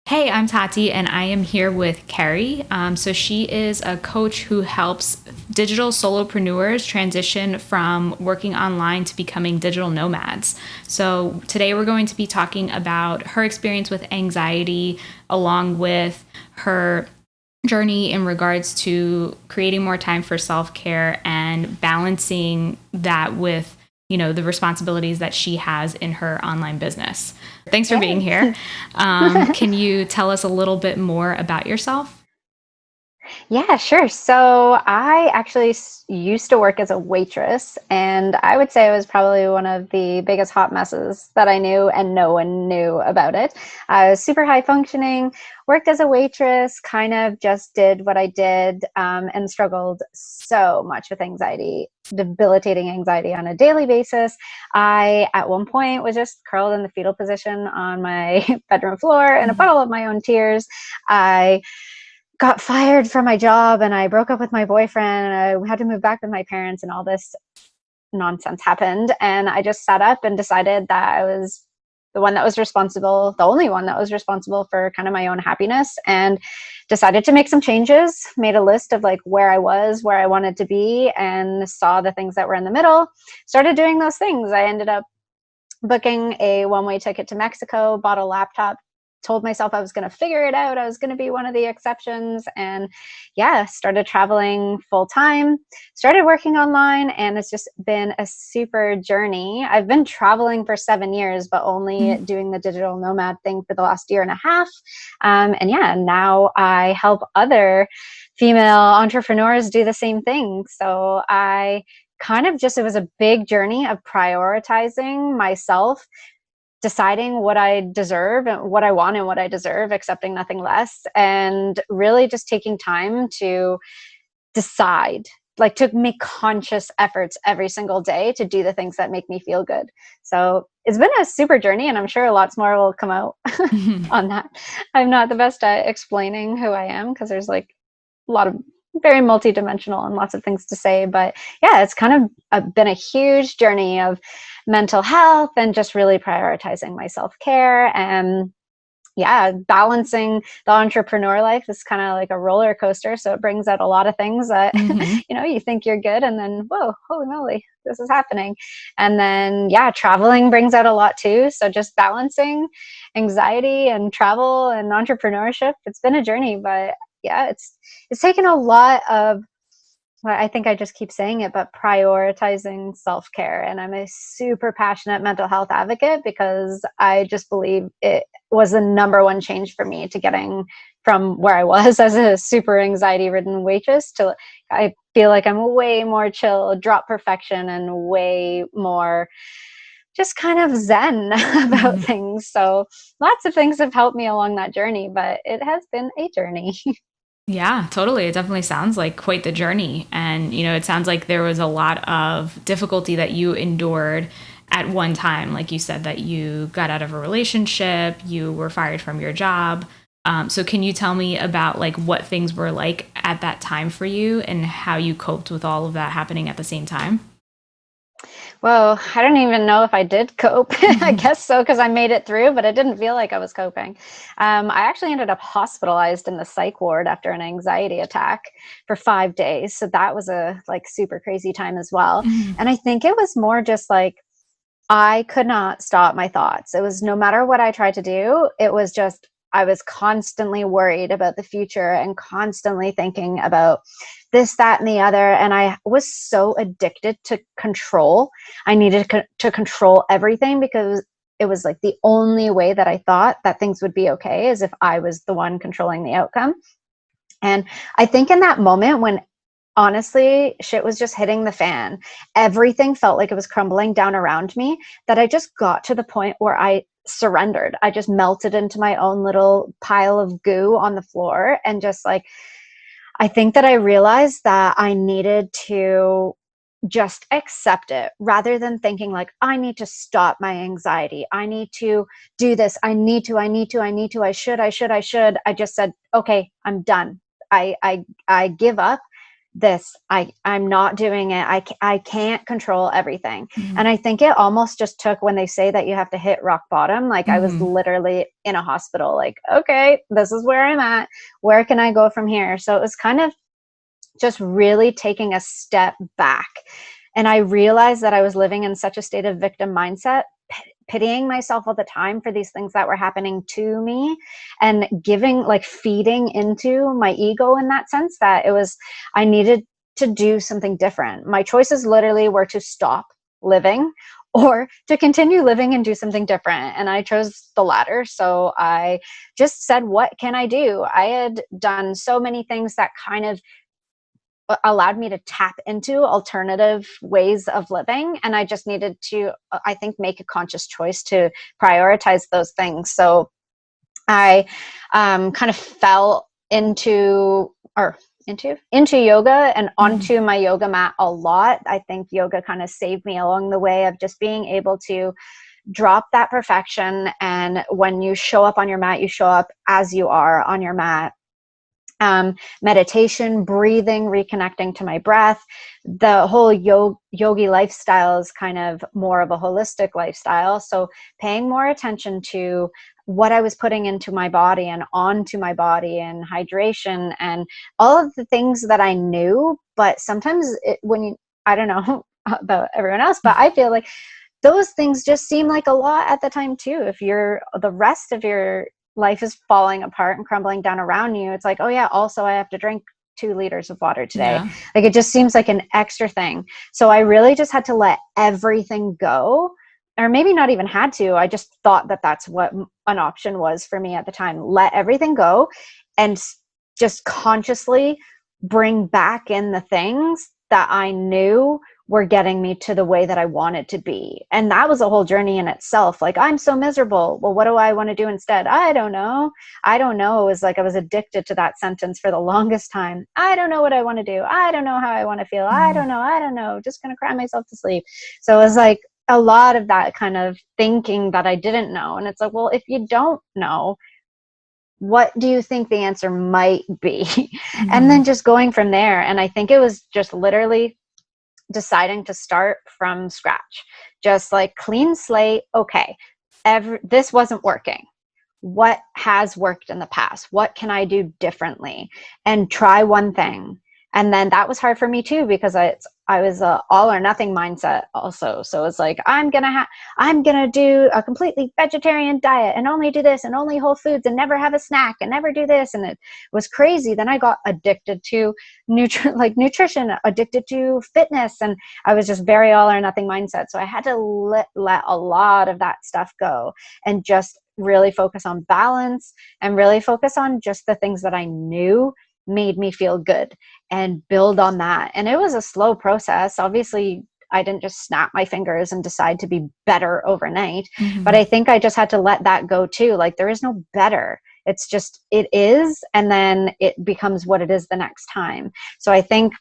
Hey, I'm Tati, and I am here with Kerri. So she is a coach who helps digital solopreneurs transition from working online to becoming digital nomads. So today we're going to be talking about her experience with anxiety, along with her journey in regards to creating more time for self-care and balancing that with the responsibilities that she has in her online business. Thanks for being here. Can you tell us a little bit more about yourself? Yeah, sure. So I actually used to work as a waitress, and I would say I was probably one of the biggest hot messes that I knew, and no one knew about it. I was super high functioning, worked as a waitress, kind of just did what I did, and struggled so much with anxiety, debilitating anxiety on a daily basis. I, at one point, was just curled in the fetal position on my bedroom floor in a puddle of my own tears. I got fired from my job and I broke up with my boyfriend and I had to move back with my parents and all this nonsense happened. And I just sat up and decided that I was the one that was responsible, the only one that was responsible for kind of my own happiness, and decided to make some changes, made a list of like where I was, where I wanted to be, and saw the things that were in the middle, started doing those things. I ended up booking a one-way ticket to Mexico, bought a laptop, told myself I was going to figure it out. I was going to be one of the exceptions. And yeah, started traveling full time, started working online, and it's just been a super journey. I've been traveling for 7 years, but only doing the digital nomad thing for the last year and a half. And yeah, now I help other female entrepreneurs do the same thing. So I kind of just, it was a big journey of prioritizing myself, deciding what I deserve and what I want and what I deserve, accepting nothing less, and really just taking time to decide, like to make conscious efforts every single day to do the things that make me feel good. So it's been a super journey, and I'm sure lots more will come out on that. I'm not the best at explaining who I am because there's like a lot of very multidimensional and lots of things to say. But yeah, it's kind of been a huge journey of mental health and just really prioritizing my self-care and yeah, balancing the entrepreneur life is kind of like a roller coaster. So it brings out a lot of things that, Mm-hmm. you think you're good and then, whoa, holy moly, this is happening. And then, yeah, traveling brings out a lot too. So just balancing anxiety and travel and entrepreneurship, it's been a journey, but yeah, it's taken a lot of, I think I just keep saying it, but prioritizing self-care. And I'm a super passionate mental health advocate because I just believe it was the number one change for me to getting from where I was as a super anxiety-ridden waitress to I feel like I'm way more chill, drop perfection, and way more just kind of zen about things. So lots of things have helped me along that journey, but it has been a journey. Yeah, totally. It definitely sounds like quite the journey. And, it sounds like there was a lot of difficulty that you endured at one time. Like you said, that you got out of a relationship, you were fired from your job. So can you tell me about like what things were like at that time for you and how you coped with all of that happening at the same time? Well, I don't even know if I did cope. I guess so, because I made it through, but it didn't feel like I was coping. I actually ended up hospitalized in the psych ward after an anxiety attack for 5 days. So that was a like super crazy time as well. And I think it was more just like I could not stop my thoughts. It was no matter what I tried to do, it was just I was constantly worried about the future and constantly thinking about this, that, and the other. And I was so addicted to control. I needed to control everything because it was like the only way that I thought that things would be okay is if I was the one controlling the outcome. And I think in that moment when honestly, shit was just hitting the fan. Everything felt like it was crumbling down around me that I just got to the point where I surrendered. I just melted into my own little pile of goo on the floor and just like, I think that I realized that I needed to just accept it rather than thinking like, I need to stop my anxiety. I need to do this. I should. I just said, okay, I'm done. I give up. I'm not doing it. I can't control everything. Mm-hmm. And I think it almost just took, when they say that you have to hit rock bottom, like I was Mm-hmm. literally in a hospital, like, okay, this is where I'm at. Where can I go from here? So it was kind of just really taking a step back. And I realized that I was living in such a state of victim mindset, pitying myself all the time for these things that were happening to me, and feeding into my ego in that sense, that I needed to do something different. My choices literally were to stop living or to continue living and do something different. And I chose the latter. So I just said, what can I do? I had done so many things that kind of allowed me to tap into alternative ways of living. And I just needed to, I think, make a conscious choice to prioritize those things. So I kind of fell into yoga and onto my yoga mat a lot. I think yoga kind of saved me along the way of just being able to drop that perfection. And when you show up on your mat, you show up as you are on your mat. Meditation, breathing, reconnecting to my breath. The whole yogi lifestyle is kind of more of a holistic lifestyle. So paying more attention to what I was putting into my body and onto my body, and hydration, and all of the things that I knew. But sometimes I don't know about everyone else, but I feel like those things just seem like a lot at the time too. If the rest of your life is falling apart and crumbling down around you, it's like, oh yeah, also I have to drink 2 liters of water today. Yeah. Like, it just seems like an extra thing. So I really just had to let everything go, or maybe not even had to. I just thought that that's what an option was for me at the time. Let everything go and just consciously bring back in the things that I knew were getting me to the way that I wanted to be. And that was a whole journey in itself. Like, I'm so miserable. Well, what do I want to do instead? I don't know. It was like I was addicted to that sentence for the longest time. I don't know what I want to do. I don't know how I want to feel. I don't know. Just going to cry myself to sleep. So it was like a lot of that kind of thinking that I didn't know. And it's like, well, if you don't know, what do you think the answer might be? And then just going from there. And I think it was just literally deciding to start from scratch, just like clean slate. Okay, this wasn't working. What has worked in the past? What can I do differently? And try one thing. And then that was hard for me too, because I was a all or nothing mindset also. So it's like, I'm gonna do a completely vegetarian diet and only do this and only whole foods and never have a snack and never do this. And it was crazy. Then I got addicted to nutrition, addicted to fitness. And I was just very all or nothing mindset. So I had to let a lot of that stuff go and just really focus on balance and really focus on just the things that I knew made me feel good and build on that. And it was a slow process. Obviously, I didn't just snap my fingers and decide to be better overnight, but I think I just had to let that go too. Like, there is no better. It's just, it is. And then it becomes what it is the next time. So I think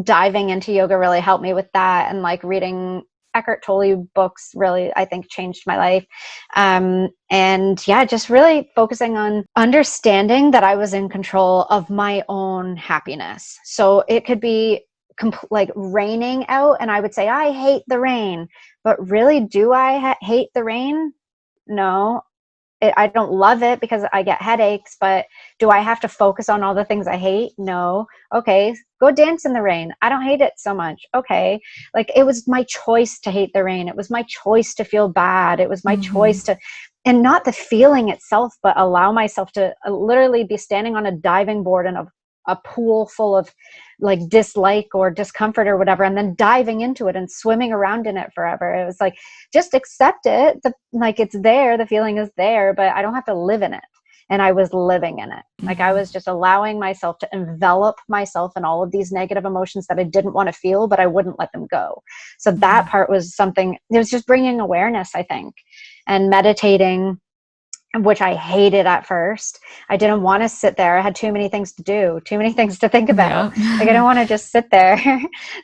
diving into yoga really helped me with that. And like reading Eckhart Tolle books really, I think, changed my life. And yeah, just really focusing on understanding that I was in control of my own happiness. So it could be like raining out, and I would say, I hate the rain. But really, do I hate the rain? No. I don't love it because I get headaches, but do I have to focus on all the things I hate? No. Okay, go dance in the rain. I don't hate it so much. Okay. Like, it was my choice to hate the rain. It was my choice to feel bad. It was my choice to, and not the feeling itself, but allow myself to literally be standing on a diving board in a pool full of like dislike or discomfort or whatever, and then diving into it and swimming around in it forever. It was like, just accept it. Like, it's there, the feeling is there, but I don't have to live in it. And I was living in it. Like, I was just allowing myself to envelop myself in all of these negative emotions that I didn't want to feel, but I wouldn't let them go. So that part was something, it was just bringing awareness, I think, and meditating, which I hated at first. I didn't want to sit there. I had too many things to do, too many things to think about. Like, I don't want to just sit there.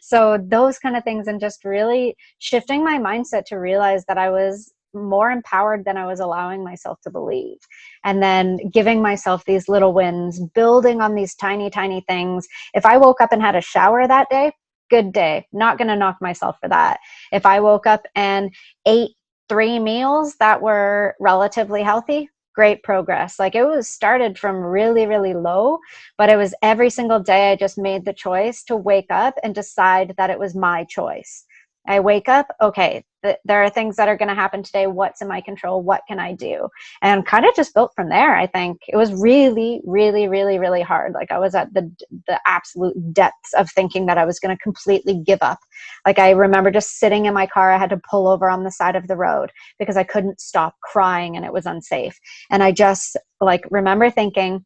So those kind of things, and just really shifting my mindset to realize that I was more empowered than I was allowing myself to believe. And then giving myself these little wins, building on these tiny, tiny things. If I woke up and had a shower that day, good day. Not going to knock myself for that. If I woke up and ate 3 meals that were relatively healthy, great progress. Like, it was started from really, really low, but it was every single day I just made the choice to wake up and decide that it was my choice. I wake up, okay, there are things that are going to happen today. What's in my control? What can I do? And kind of just built from there. I think it was really, really, really, really hard. Like, I was at the absolute depths of thinking that I was going to completely give up. Like, I remember just sitting in my car. I had to pull over on the side of the road because I couldn't stop crying and it was unsafe. And I just like remember thinking,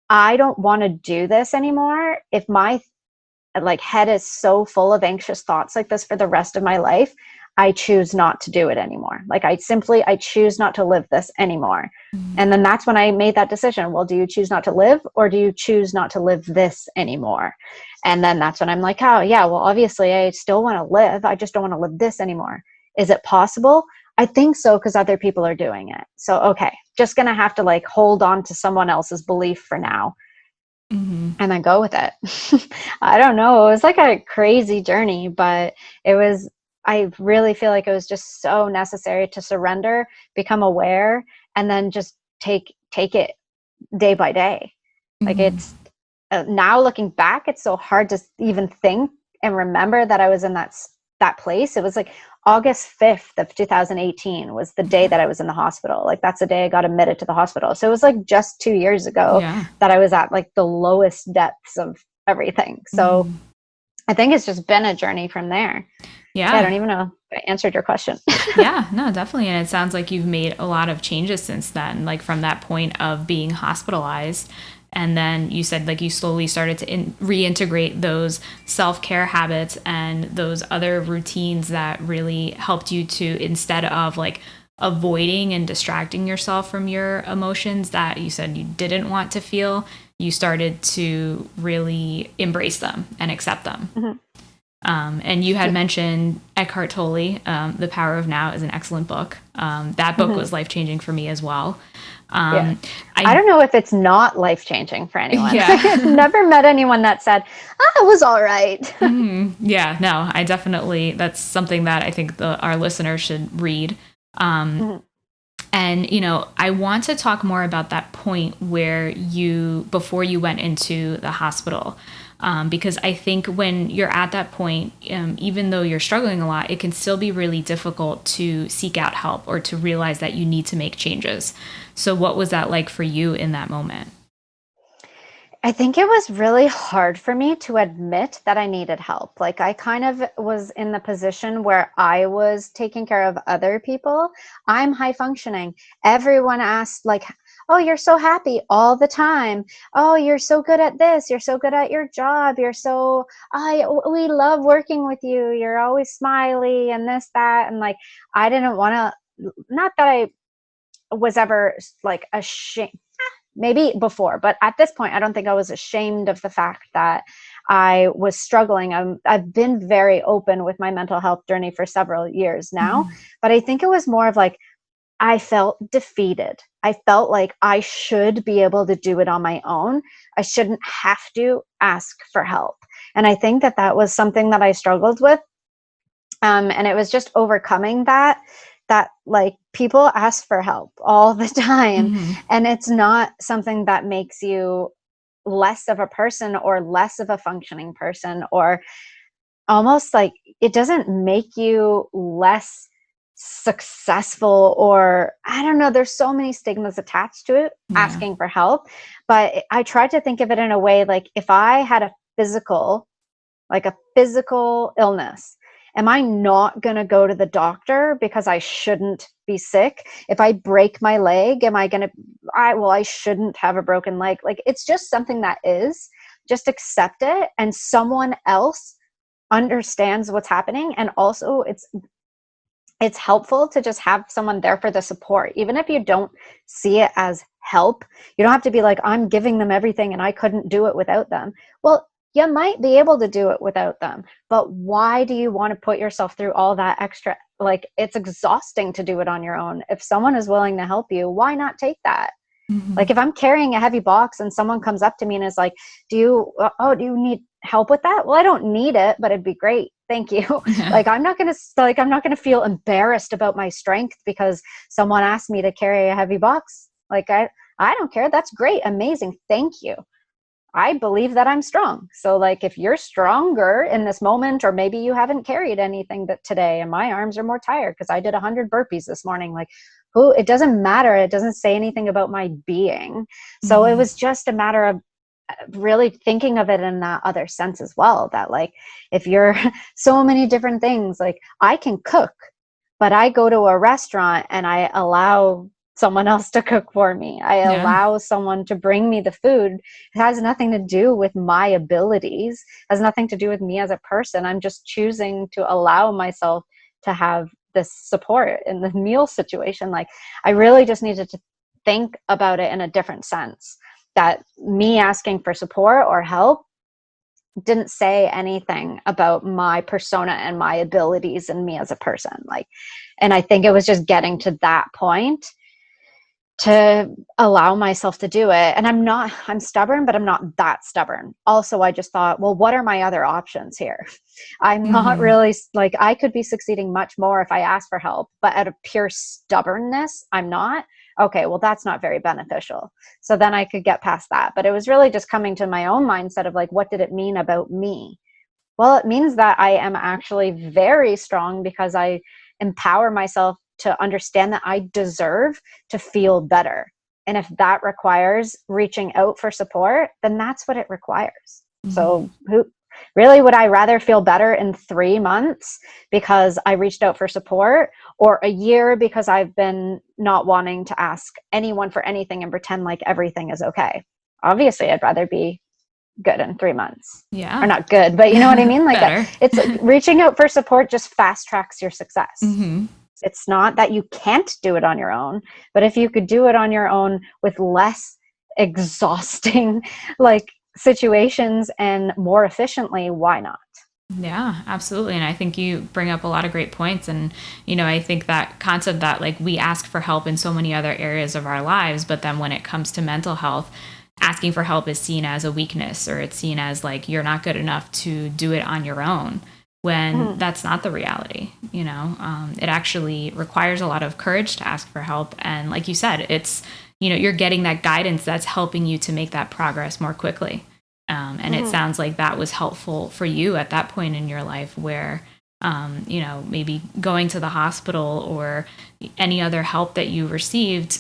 I don't want to do this anymore. If my like head is so full of anxious thoughts like this for the rest of my life, I choose not to do it anymore. Like, I choose not to live this anymore. And then that's when I made that decision. Well, do you choose not to live, or do you choose not to live this anymore? And then that's when I'm like, oh yeah, well, obviously I still want to live. I just don't want to live this anymore. Is it possible? I think so, because other people are doing it. So, okay, just going to have to like hold on to someone else's belief for now. And then go with it. I don't know. It was like a crazy journey, but I really feel like it was just so necessary to surrender, become aware, and then just take it day by day. Like, it's now looking back, it's so hard to even think and remember that I was in that place. It was like August 5th of 2018 was the day that I was in the hospital. Like, that's the day I got admitted to the hospital. So it was like just 2 years ago that I was at like the lowest depths of everything. So I think it's just been a journey from there. Yeah, I don't even know if I answered your question. Yeah, no, definitely. And it sounds like you've made a lot of changes since then, like from that point of being hospitalized. And then you said like you slowly started to reintegrate those self-care habits and those other routines that really helped you to, instead of like avoiding and distracting yourself from your emotions that you said you didn't want to feel, you started to really embrace them and accept them. And you had mentioned Eckhart Tolle, The Power of Now is an excellent book. That book was life-changing for me as well. I don't know if it's not life-changing for anyone. Yeah. I've never met anyone that said, it was all right. Yeah, no, I definitely, that's something that I think our listeners should read. And, you know, I want to talk more about that point where before you went into the hospital. Because I think when you're at that point, even though you're struggling a lot, it can still be really difficult to seek out help or to realize that you need to make changes. So what was that like for you in that moment? I think it was really hard for me to admit that I needed help. Like, I kind of was in the position where I was taking care of other people. I'm high functioning. Everyone asked like, oh, you're so happy all the time. Oh, you're so good at this. You're so good at your job. We love working with you. You're always smiley and this, that. And like, I didn't want to, not that I was ever like ashamed. Maybe before, but at this point, I don't think I was ashamed of the fact that I was struggling. I've been very open with my mental health journey for several years now, but I think it was more of like, I felt defeated. I felt like I should be able to do it on my own. I shouldn't have to ask for help. And I think that was something that I struggled with. And it was just overcoming that like people ask for help all the time. And it's not something that makes you less of a person or less of a functioning person, or almost like it doesn't make you less successful, or I don't know, there's so many stigmas attached to it, asking for help. But I tried to think of it in a way, like if I had a physical illness, am I not going to go to the doctor because I shouldn't be sick? If I break my leg, am I going to, I shouldn't have a broken leg. Like, it's just something that is, just accept it. And someone else understands what's happening. And also it's helpful to just have someone there for the support. Even if you don't see it as help, you don't have to be like, I'm giving them everything and I couldn't do it without them. Well, you might be able to do it without them, but why do you want to put yourself through all that extra like, it's exhausting to do it on your own. If someone is willing to help you, why not take that? Like, if I'm carrying a heavy box and someone comes up to me and is like, do you need help with that? Well, I don't need it, but it'd be great. Thank you. Yeah. Like, I'm not going to feel embarrassed about my strength because someone asked me to carry a heavy box. Like, I don't care. That's great. Amazing. Thank you. I believe that I'm strong. So like, if you're stronger in this moment, or maybe you haven't carried anything that today and my arms are more tired because I did 100 burpees this morning, like, it doesn't matter. It doesn't say anything about my being. So it was just a matter of really thinking of it in that other sense as well, that like, if you're so many different things, like, I can cook, but I go to a restaurant and I allow someone else to cook for me. I allow someone to bring me the food. It has nothing to do with my abilities. It has nothing to do with me as a person. I'm just choosing to allow myself to have this support in the meal situation. Like, I really just needed to think about it in a different sense, that me asking for support or help didn't say anything about my persona and my abilities and me as a person. Like, and I think it was just getting to that point to allow myself to do it. And I'm stubborn, but I'm not that stubborn. Also, I just thought, well, what are my other options here? I'm not really, like, I could be succeeding much more if I ask for help, but out of pure stubbornness, I'm not. Okay, well, that's not very beneficial. So then I could get past that. But it was really just coming to my own mindset of like, what did it mean about me? Well, it means that I am actually very strong because I empower myself to understand that I deserve to feel better. And if that requires reaching out for support, then that's what it requires. So would I rather feel better in 3 months because I reached out for support, or a year because I've been not wanting to ask anyone for anything and pretend like everything is okay? Obviously, I'd rather be good in 3 months. Yeah. Or not good, but you know what I mean? Like, it's reaching out for support just fast tracks your success. It's not that you can't do it on your own, but if you could do it on your own with less exhausting like situations and more efficiently, why not? Yeah, absolutely. And I think you bring up a lot of great points. And, you know, I think that concept that like we ask for help in so many other areas of our lives, but then when it comes to mental health, asking for help is seen as a weakness, or it's seen as like you're not good enough to do it on your own, when that's not the reality. You know, it actually requires a lot of courage to ask for help. And like you said, it's, you know, you're getting that guidance that's helping you to make that progress more quickly. And it sounds like that was helpful for you at that point in your life where, you know, maybe going to the hospital or any other help that you received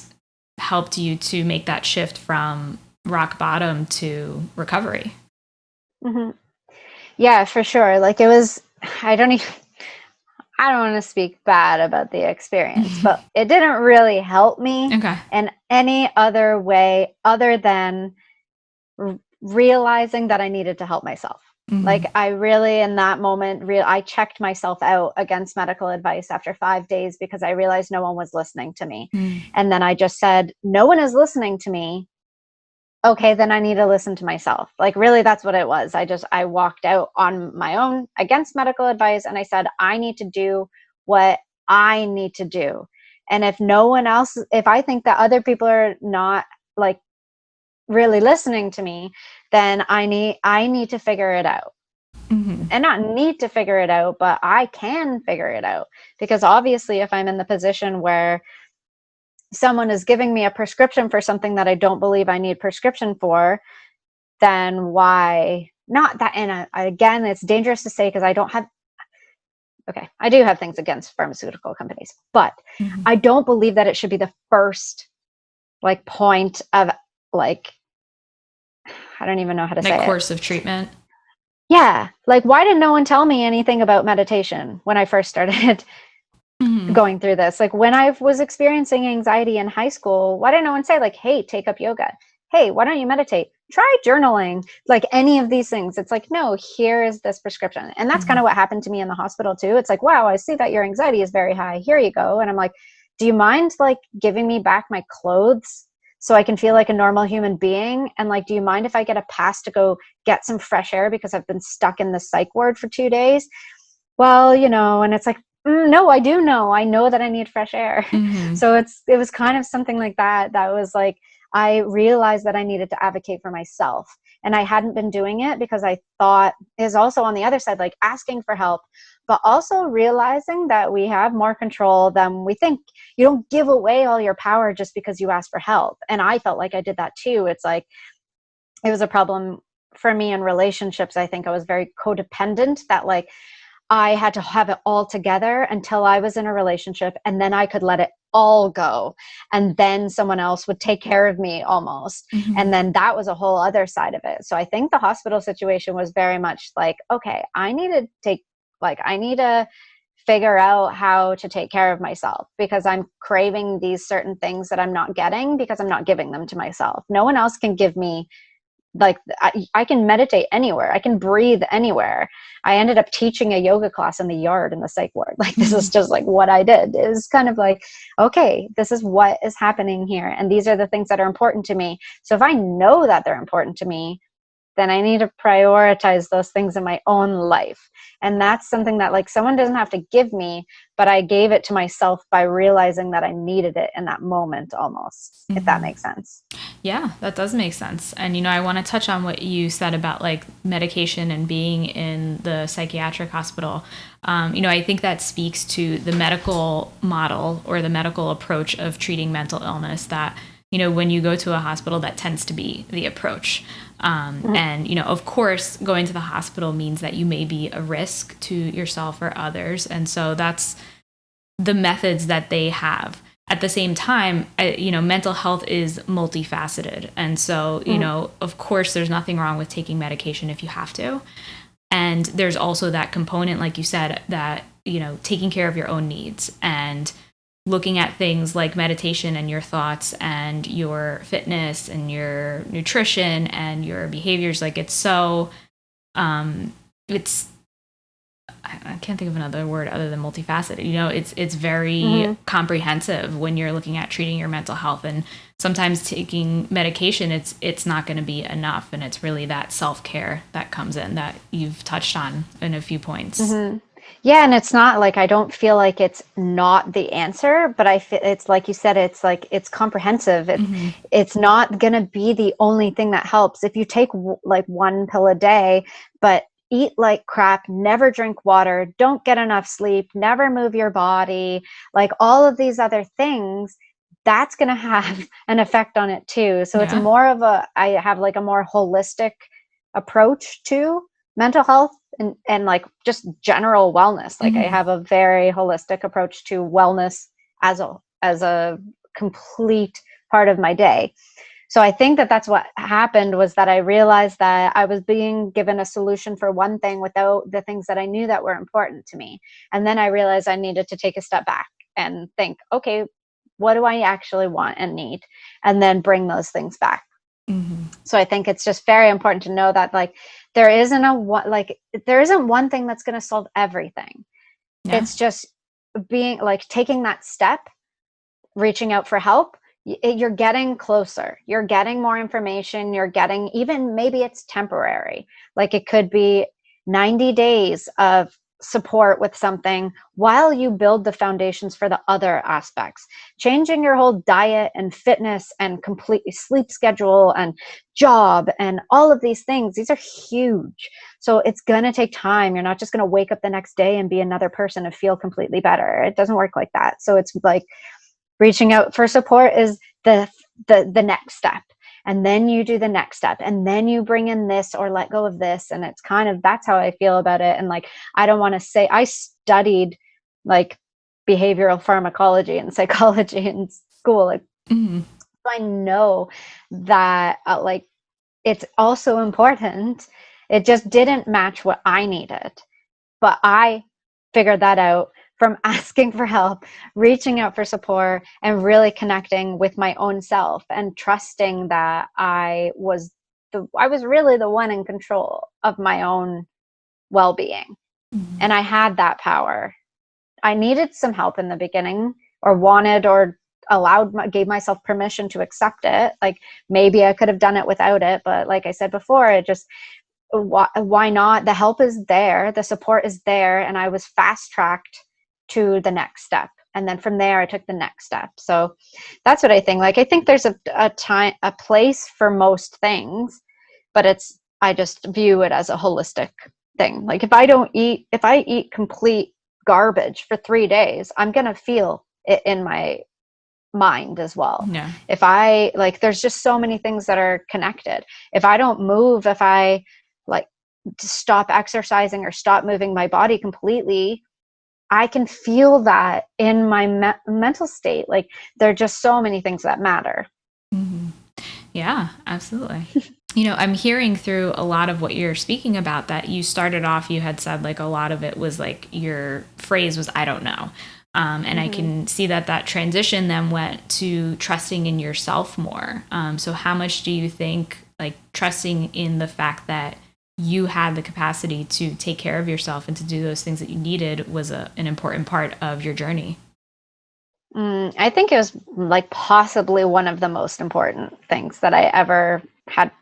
helped you to make that shift from rock bottom to recovery. Yeah, for sure. Like, it was, I don't want to speak bad about the experience, but it didn't really help me in any other way other than realizing that I needed to help myself. Like, I really, in that moment, I checked myself out against medical advice after 5 days because I realized no one was listening to me. And then I just said, no one is listening to me. Okay, then I need to listen to myself. Like, really, that's what it was. I walked out on my own against medical advice, and I said, I need to do what I need to do. And if no one else, if I think that other people are not like really listening to me, then I need to figure it out. And not need to figure it out, but I can figure it out. Because obviously, if I'm in the position where someone is giving me a prescription for something that I don't believe I need prescription for, then why not that? And again, it's dangerous to say because I do have things against pharmaceutical companies, but I don't believe that it should be the first like point of like, I don't even know how to say it. Course of treatment. Yeah. Like, why did no one tell me anything about meditation when I first started going through this? Like, when I was experiencing anxiety in high school, why didn't no one say like, hey, take up yoga? Hey, why don't you meditate? Try journaling, like any of these things. It's like, no, here is this prescription. And that's kind of what happened to me in the hospital too. It's like, wow, I see that your anxiety is very high. Here you go. And I'm like, do you mind like giving me back my clothes so I can feel like a normal human being? And like, do you mind if I get a pass to go get some fresh air because I've been stuck in the psych ward for 2 days? Well, you know, and it's like, No, I do know. I know that I need fresh air. Mm-hmm. So it was kind of something like that. That was like, I realized that I needed to advocate for myself. And I hadn't been doing it because I thought is also on the other side, like asking for help, but also realizing that we have more control than we think. You don't give away all your power just because you ask for help. And I felt like I did that too. It's like, it was a problem for me in relationships. I think I was very codependent, that like I had to have it all together until I was in a relationship, and then I could let it all go. And then someone else would take care of me almost. Mm-hmm. And then that was a whole other side of it. So I think the hospital situation was very much like, okay, I need to figure out how to take care of myself, because I'm craving these certain things that I'm not getting because I'm not giving them to myself. No one else can give me, like, I can meditate anywhere, I can breathe anywhere. I ended up teaching a yoga class in the yard in the psych ward. Like, this is just like what I did. It was kind of like, okay, this is what is happening here, and these are the things that are important to me. So if I know that they're important to me, then I need to prioritize those things in my own life. And that's something that, like, someone doesn't have to give me, but I gave it to myself by realizing that I needed it in that moment almost, if that Mm-hmm. makes sense. Yeah, that does make sense. And, I want to touch on what you said about like medication and being in the psychiatric hospital. I think that speaks to the medical model or the medical approach of treating mental illness, that, when you go to a hospital, that tends to be the approach. And, of course, going to the hospital means that you may be a risk to yourself or others. And so that's the methods that they have. At the same time, mental health is multifaceted. And so, of course, there's nothing wrong with taking medication if you have to. And there's also that component, like you said, that, taking care of your own needs and looking at things like meditation and your thoughts and your fitness and your nutrition and your behaviors. Like, it's so, it's, I can't think of another word other than multifaceted. It's very comprehensive when you're looking at treating your mental health. And sometimes taking medication, it's not going to be enough. And it's really that self-care that comes in, that you've touched on in a few points. Yeah, and it's not like, I don't feel like it's not the answer, but I feel it's like you said, it's like, it's comprehensive. It's not going to be the only thing that helps. If you take like one pill a day, but eat like crap, never drink water, don't get enough sleep, never move your body, like all of these other things, that's going to have an effect on it too. So it's Yeah. more of I have like a more holistic approach to mental health, and like just general wellness. Like, I have a very holistic approach to wellness as a complete part of my day. So I think that that's what happened, was that I realized that I was being given a solution for one thing without the things that I knew that were important to me. And then I realized I needed to take a step back and think, okay, what do I actually want and need? And then bring those things back. So I think it's just very important to know that, like, there isn't one thing that's going to solve everything. Yeah. It's just being like, taking that step, reaching out for help. You're getting closer. You're getting more information. You're getting, even maybe it's temporary. Like, it could be 90 days of support with something while you build the foundations for the other aspects. Changing your whole diet and fitness and complete sleep schedule and job and all of these things, these are huge. So it's going to take time. You're not just going to wake up the next day and be another person and feel completely better. It doesn't work like that. So it's like, reaching out for support is the next step. And then you do the next step, and then you bring in this or let go of this. And it's kind of, that's how I feel about it. And like, I don't want to say, I studied like behavioral pharmacology and psychology in school. Like, so I know that like, it's also important. It just didn't match what I needed, but I figured that out from asking for help, reaching out for support, and really connecting with my own self and trusting that I was really the one in control of my own well-being. And I had that power. I needed some help in the beginning, or wanted, or gave myself permission to accept it. Like, maybe I could have done it without it, but like I said before, it just, why not? The help is there, the support is there, and I was fast tracked to the next step. And then from there, I took the next step. So that's what I think. Like, I think there's a place for most things, but I just view it as a holistic thing. Like, if I eat complete garbage for 3 days, I'm going to feel it in my mind as well. Yeah. If I like, there's just so many things that are connected. If I don't move, if I like stop exercising or stop moving my body completely, I can feel that in my mental state. Like, there are just so many things that matter. Mm-hmm. Yeah, absolutely. I'm hearing through a lot of what you're speaking about that you started off, you had said like a lot of it was like your phrase was, I don't know. And I can see that transition then went to trusting in yourself more. So how much do you think like trusting in the fact that you had the capacity to take care of yourself and to do those things that you needed was an important part of your journey? I think it was like possibly one of the most important things that I ever had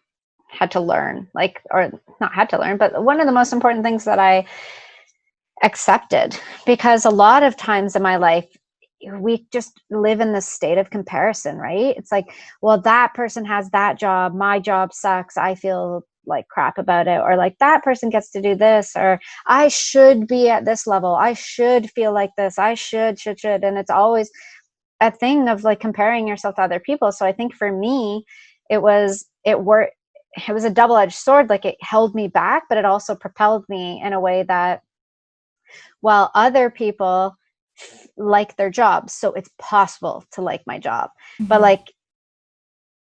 to learn, like, or not had to learn, but one of the most important things that I accepted, because a lot of times in my life, we just live in this state of comparison, right? It's like, well, that person has that job, my job sucks, I feel like crap about it, or like that person gets to do this, or I should be at this level, I should feel like this, I should, and it's always a thing of like comparing yourself to other people. So I think for me, it was a double-edged sword. Like, it held me back, but it also propelled me in a way that, while other people like their jobs, so it's possible to like my job. But like,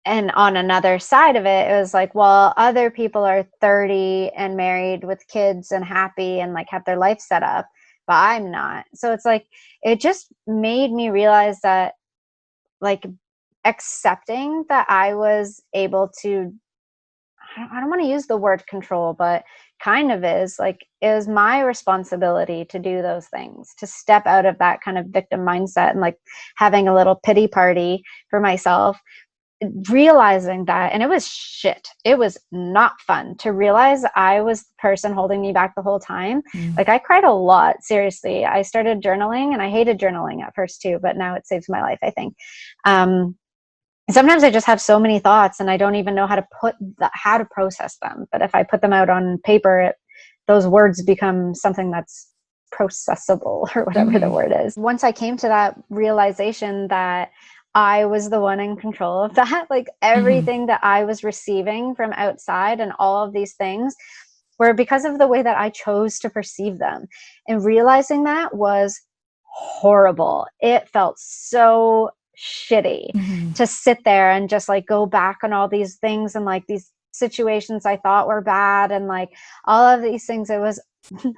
and on another side of it, it was like, well, other people are 30 and married with kids and happy and like have their life set up, but I'm not. So it's like, it just made me realize that, like, accepting that I was able to, I don't want to use the word control, but kind of is like, it was my responsibility to do those things, to step out of that kind of victim mindset and like having a little pity party for myself, realizing that. And it was shit. It was not fun to realize I was the person holding me back the whole time. Like, I cried a lot. Seriously. I started journaling, and I hated journaling at first too, but now it saves my life, I think. Sometimes I just have so many thoughts and I don't even know how to process them. But if I put them out on paper, those words become something that's processable, or whatever the word is. Once I came to that realization that I was the one in control of that, like everything that I was receiving from outside and all of these things were because of the way that I chose to perceive them. And realizing that was horrible. It felt so shitty to sit there and just like go back on all these things and like these situations I thought were bad and like all of these things. It was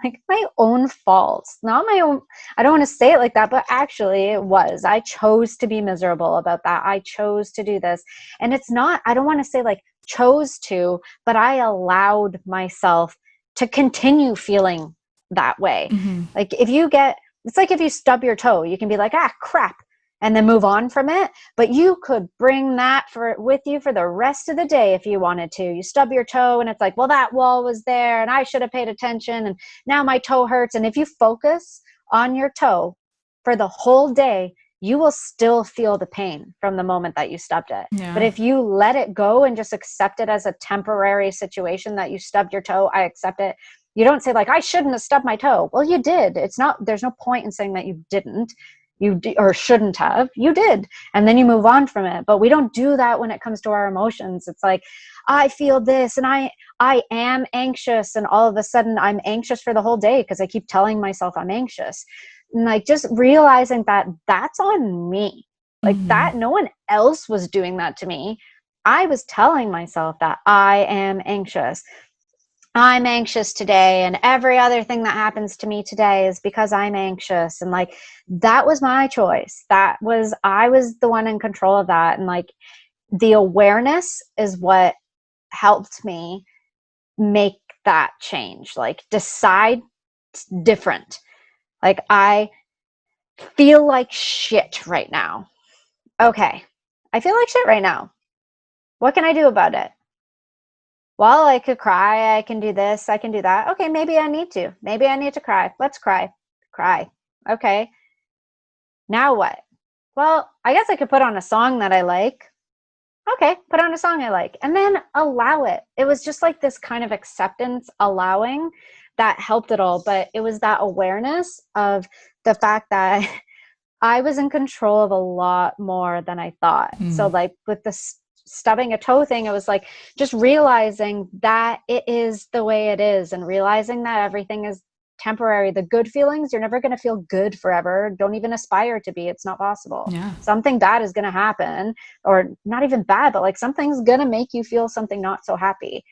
like my own fault, not my own. I don't want to say it like that, but actually it was. I chose to be miserable about that. I chose to do this. And it's not, I don't want to say like chose to, but I allowed myself to continue feeling that way. Like, it's like if you stub your toe, you can be like, ah, crap, and then move on from it. But you could bring that with you for the rest of the day if you wanted to. You stub your toe and it's like, well, that wall was there and I should have paid attention and now my toe hurts. And if you focus on your toe for the whole day, you will still feel the pain from the moment that you stubbed it. Yeah. But if you let it go and just accept it as a temporary situation that you stubbed your toe, I accept it. You don't say like, I shouldn't have stubbed my toe. Well, you did. There's no point in saying that you didn't. Or shouldn't have. You did. And then you move on from it. But we don't do that when it comes to our emotions. It's like, I feel this and I am anxious, and all of a sudden I'm anxious for the whole day because I keep telling myself I'm anxious. And like, just realizing that that's on me. Like that, no one else was doing that to me. I was telling myself that I am anxious. I'm anxious today, and every other thing that happens to me today is because I'm anxious. And like, that was my choice. I was the one in control of that. And like, the awareness is what helped me make that change, like decide different. Like, I feel like shit right now. Okay. I feel like shit right now. What can I do about it? Well, I could cry. I can do this. I can do that. Okay, maybe I need to. Maybe I need to cry. Let's cry. Cry. Okay. Now what? Well, I guess I could put on a song that I like. Okay, put on a song I like, and then allow it. It was just like this kind of acceptance, allowing, that helped it all. But it was that awareness of the fact that I was in control of a lot more than I thought. So like with the stubbing a toe thing, it was like just realizing that it is the way it is, and realizing that everything is temporary. The good feelings, you're never going to feel good forever. Don't even aspire to be. It's not possible. Yeah. Something bad is going to happen, or not even bad, but like something's going to make you feel something not so happy.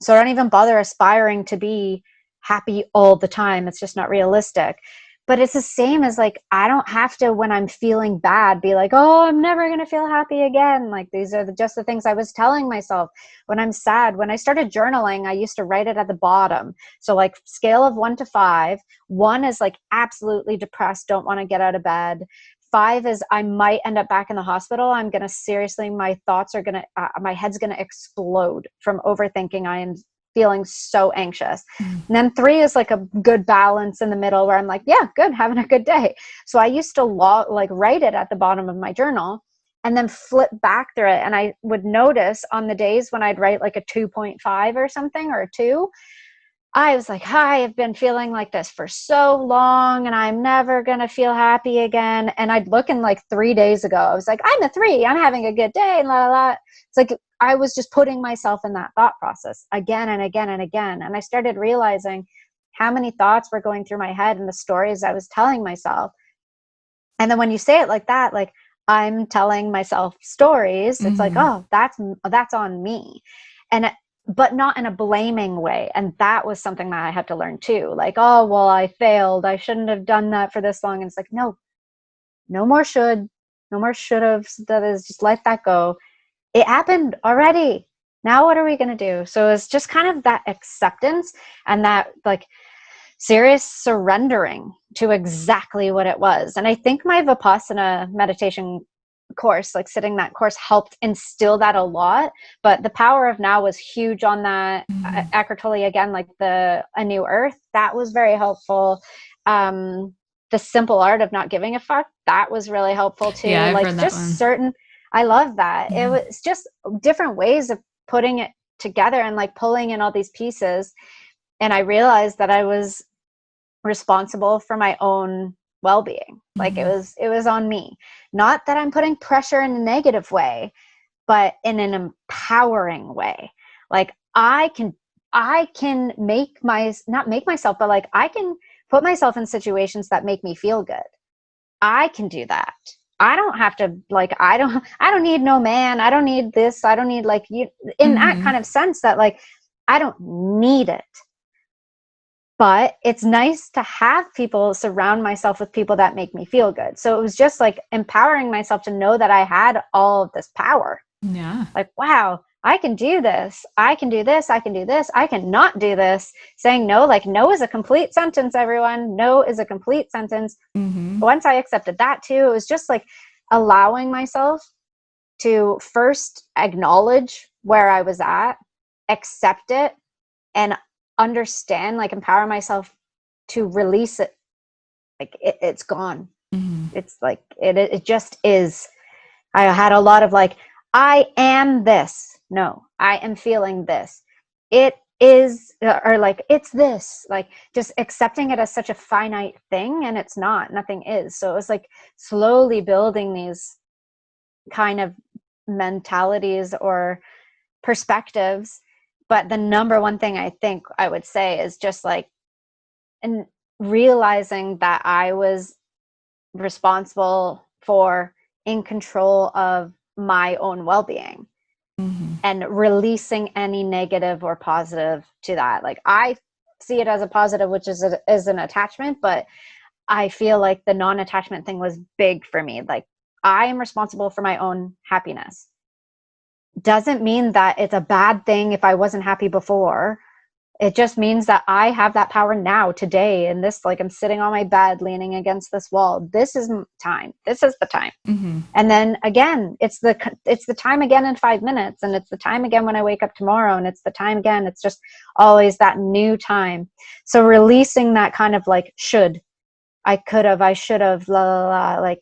So don't even bother aspiring to be happy all the time. It's just not realistic. But it's the same as like, I don't have to, when I'm feeling bad, be like, oh, I'm never going to feel happy again. Like these are just the things I was telling myself. When I'm sad, when I started journaling, I used to write it at the bottom. So like scale of 1 to 5, 1 is like absolutely depressed, don't want to get out of bed. 5 is I might end up back in the hospital. I'm going to seriously, my thoughts are going to, my head's going to explode from overthinking. I am feeling so anxious. And then 3 is like a good balance in the middle where I'm like, yeah, good, having a good day. So I used to like write it at the bottom of my journal and then flip back through it. And I would notice on the days when I'd write like a 2.5 or something, or a 2, I was like, I have been feeling like this for so long and I'm never going to feel happy again. And I'd look in like 3 days ago, I was like, I'm a 3, I'm having a good day. La, la, la. It's like, I was just putting myself in that thought process again and again and again. And I started realizing how many thoughts were going through my head and the stories I was telling myself. And then when you say it like that, like I'm telling myself stories, it's like, oh, that's on me. And but not in a blaming way. And that was something that I had to learn too. Like, oh, well, I failed. I shouldn't have done that for this long. And it's like, no more should, no more should have. That is, just let that go. It happened already. Now what are we going to do? So it's just kind of that acceptance and that like serious surrendering to exactly what it was. And I think my Vipassanā meditation course, like sitting that course, helped instill that a lot. But the Power of Now was huge on that. Eckhart Tolle, again, like A New Earth, that was very helpful. The Simple Art of Not Giving a Fuck, that was really helpful too. Yeah, I've like heard that just one. certain, I love that. Yeah. It was just different ways of putting it together and like pulling in all these pieces. And I realized that I was responsible for my own well-being. Like it was on me. Not that I'm putting pressure in a negative way, but in an empowering way. Like I can not make myself, but like I can put myself in situations that make me feel good. I can do that. I don't have to, like, I don't need no man. I don't need this. I don't need like you, in that kind of sense that like, I don't need it. But it's nice to have people, surround myself with people that make me feel good. So it was just like empowering myself to know that I had all of this power. Yeah. Like, wow, I can do this. I can do this. I can do this. I can not do this. Saying no, like no is a complete sentence, everyone. No is a complete sentence. Once I accepted that too, it was just like allowing myself to first acknowledge where I was at, accept it, and understand, like empower myself to release it. Like it's gone. It's like it just is. I had a lot of like, I am this. No, I am feeling this. It is, or like it's this, like just accepting it as such a finite thing, and it's not. Nothing is. So it was like slowly building these kind of mentalities or perspectives. But the number one thing I think I would say is just like, and realizing that I was responsible for, in control of my own well-being, and releasing any negative or positive to that. Like I see it as a positive, which is an attachment, but I feel like the non-attachment thing was big for me. Like I am responsible for my own happiness. Doesn't mean that it's a bad thing if I wasn't happy before. It just means that I have that power now, today, and this, like I'm sitting on my bed leaning against this wall. This is time. This is the time. And then again, it's the time again in 5 minutes, and it's the time again when I wake up tomorrow, and it's the time again. It's just always that new time. So releasing that kind of like should, I could have, I should have, la la la, like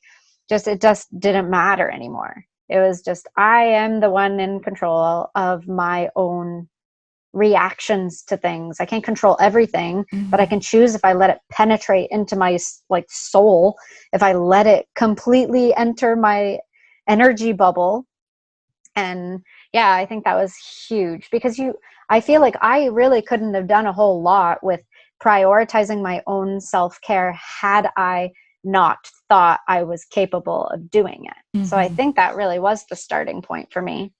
it just didn't matter anymore. It was just, I am the one in control of my own reactions to things. I can't control everything, but I can choose if I let it penetrate into my like soul, if I let it completely enter my energy bubble. And yeah, I think that was huge because I feel like I really couldn't have done a whole lot with prioritizing my own self-care had I not thought I was capable of doing it. So I think that really was the starting point for me.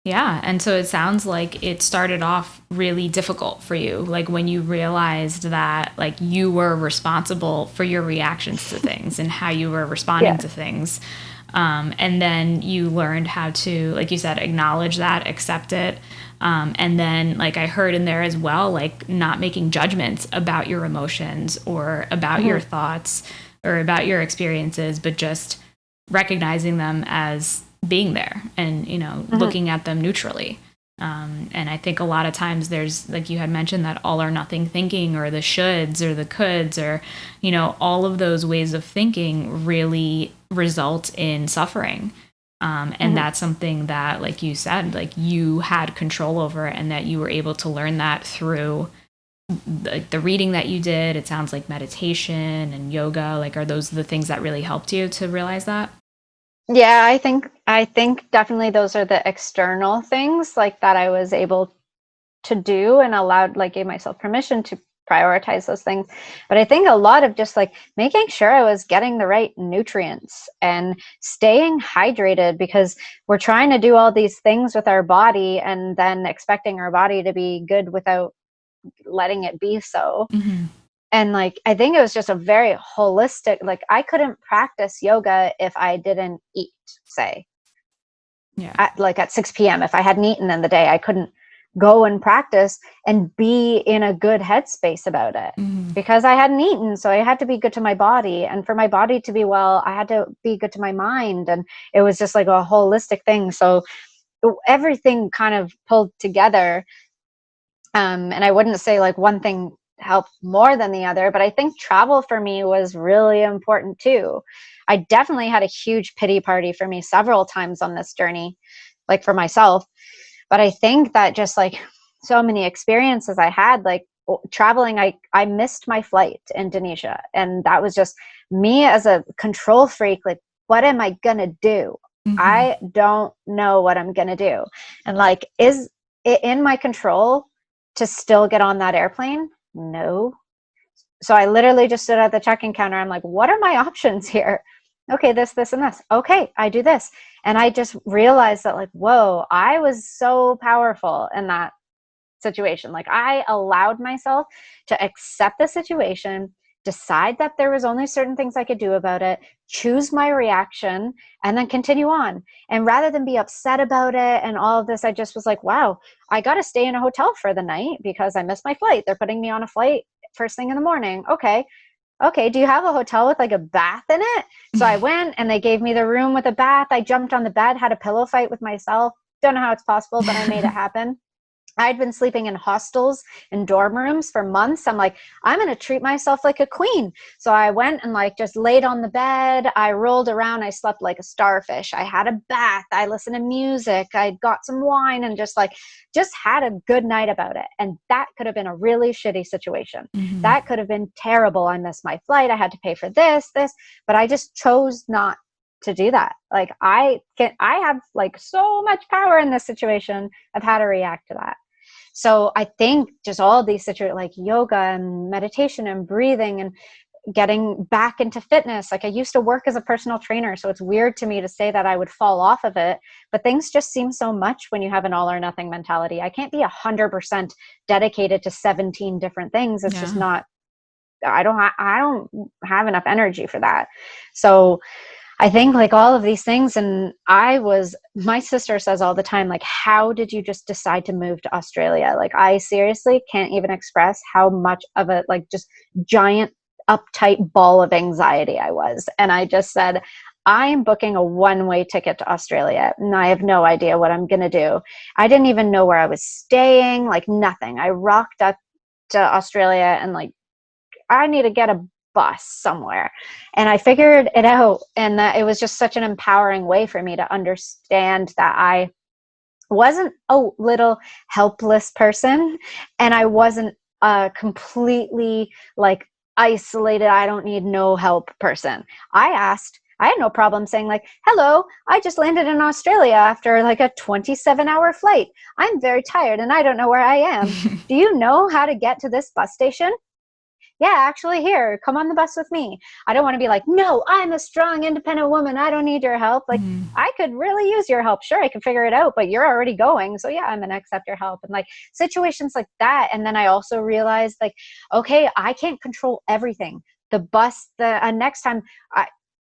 Yeah. And so it sounds like it started off really difficult for you. Like when you realized that like you were responsible for your reactions to things and how you were responding to things. And then you learned how to, like you said, acknowledge that, accept it. And then like I heard in there as well, like not making judgments about your emotions or about your thoughts or about your experiences, but just recognizing them as being there and, you know, looking at them neutrally. And I think a lot of times there's, like you had mentioned, that all or nothing thinking or the shoulds or the coulds or, you know, all of those ways of thinking really result in suffering. And that's something that, like you said, like you had control over and that you were able to learn that through the reading that you did. It sounds like meditation and yoga. Like, are those the things that really helped you to realize that? Yeah, I think definitely those are the external things like that I was able to do and allowed, like gave myself permission to prioritize those things. But I think a lot of just like making sure I was getting the right nutrients and staying hydrated, because we're trying to do all these things with our body and then expecting our body to be good without letting it be so. And like I think it was just a very holistic, like I couldn't practice yoga if I didn't eat, say Yeah. at 6 p.m. If I hadn't eaten in the day, I couldn't go and practice and be in a good headspace about it because I hadn't eaten. So I had to be good to my body, and for my body to be well, I had to be good to my mind. And it was just like a holistic thing. So everything kind of pulled together. And I wouldn't say like one thing helped more than the other, but I think travel for me was really important too. I definitely had a huge pity party for me several times on this journey, like for myself. But I think that just like so many experiences I had, like traveling, I missed my flight to Indonesia. And that was just me as a control freak. Like, what am I going to do? I don't know what I'm going to do. And like, is it in my control to still get on that airplane? No. So I literally just stood at the check-in counter. I'm like, what are my options here? Okay, this, and this. Okay, I do this. And I just realized that like, whoa, I was so powerful in that situation. Like I allowed myself to accept the situation, decide that there was only certain things I could do about it, choose my reaction, and then continue on. And rather than be upset about it and all of this, I just was like, wow, I got to stay in a hotel for the night because I missed my flight. They're putting me on a flight first thing in the morning. Okay, do you have a hotel with like a bath in it? So I went and they gave me the room with a bath. I jumped on the bed, had a pillow fight with myself. Don't know how it's possible, but I made it happen. I'd been sleeping in hostels and dorm rooms for months. I'm like, I'm going to treat myself like a queen. So I went and like just laid on the bed. I rolled around. I slept like a starfish. I had a bath. I listened to music. I got some wine and just had a good night about it. And that could have been a really shitty situation. That could have been terrible. I missed my flight. I had to pay for this, but I just chose not to do that. Like I have like so much power in this situation of how to react to that. So I think just all these situations like yoga and meditation and breathing and getting back into fitness. Like I used to work as a personal trainer, so it's weird to me to say that I would fall off of it, but things just seem so much when you have an all or nothing mentality. I can't be 100% dedicated to 17 different things. It's just not, I don't have enough energy for that. So I think like all of these things, and my sister says all the time, like, how did you just decide to move to Australia? Like, I seriously can't even express how much of a like just giant uptight ball of anxiety I was. And I just said, I'm booking a one-way ticket to Australia and I have no idea what I'm going to do. I didn't even know where I was staying, like nothing. I rocked up to Australia and like, I need to get a bus somewhere. And I figured it out. And that it was just such an empowering way for me to understand that I wasn't a little helpless person, and I wasn't a completely like isolated, I don't need no help person. I had no problem saying like, hello, I just landed in Australia after like a 27-hour flight. I'm very tired and I don't know where I am. Do you know how to get to this bus station? Yeah, actually, here, come on the bus with me. I don't want to be like, no, I'm a strong, independent woman. I don't need your help. Like, I could really use your help. Sure, I can figure it out, but you're already going. So yeah, I'm going to accept your help. And like situations like that. And then I also realized like, okay, I can't control everything. The bus, next time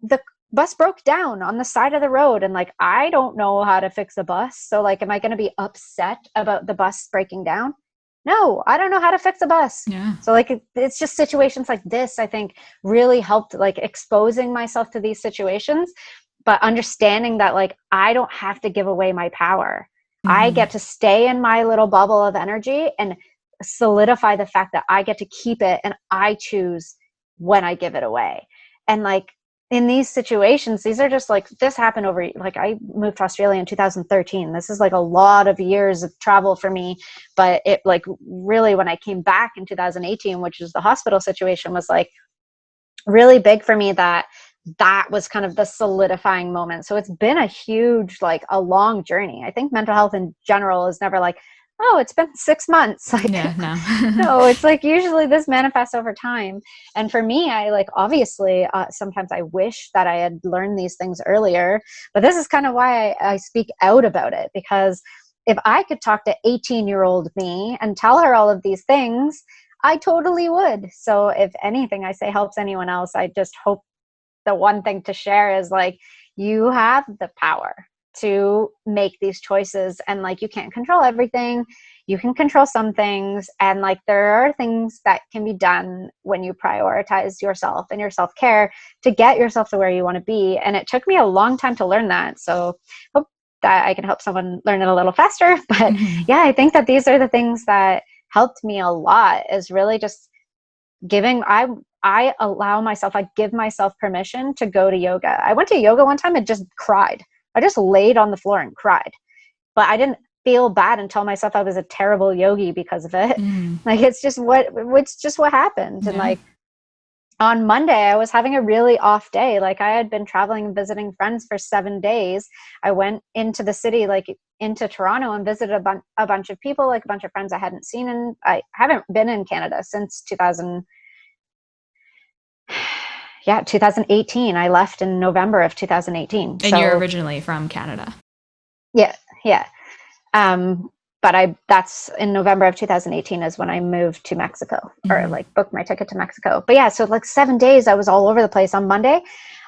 the bus broke down on the side of the road, and like, I don't know how to fix a bus. So like, am I going to be upset about the bus breaking down? No, I don't know how to fix a bus. Yeah. So like, it's just situations like this, I think, really helped like exposing myself to these situations, but understanding that like, I don't have to give away my power. I get to stay in my little bubble of energy and solidify the fact that I get to keep it, and I choose when I give it away. And like, in these situations, these are just like, this happened over, like, I moved to Australia in 2013. This is like a lot of years of travel for me. But it like really, when I came back in 2018, which is the hospital situation, was like really big for me, that was kind of the solidifying moment. So it's been a huge, like a long journey. I think mental health in general is never like, oh, it's been 6 months. Like, Yeah, no. no, it's like usually this manifests over time. And for me, I like, obviously, sometimes I wish that I had learned these things earlier, but this is kind of why I speak out about it, because if I could talk to 18-year-old me and tell her all of these things, I totally would. So if anything I say helps anyone else, I just hope the one thing to share is like, you have the power to make these choices, and like, you can't control everything. You can control some things, and like, there are things that can be done when you prioritize yourself and your self-care to get yourself to where you want to be. And it took me a long time to learn that, so hope that I can help someone learn it a little faster. But yeah, I think that these are the things that helped me a lot, is really just giving, I allow myself, I give myself permission to go to yoga. I went to yoga one time and just cried. I just laid on the floor and cried, but I didn't feel bad and tell myself I was a terrible yogi because of it. Like, it's just what happened. And like, on Monday, I was having a really off day. Like, I had been traveling and visiting friends for 7 days. I went into the city, like into Toronto, and visited a bunch of people, like a bunch of friends I hadn't seen. And I haven't been in Canada since 2018. I left in November of 2018. And you're originally from Canada. Yeah. But that's in November of 2018 is when I moved to Mexico, or like booked my ticket to Mexico. But yeah, so like 7 days, I was all over the place. On Monday,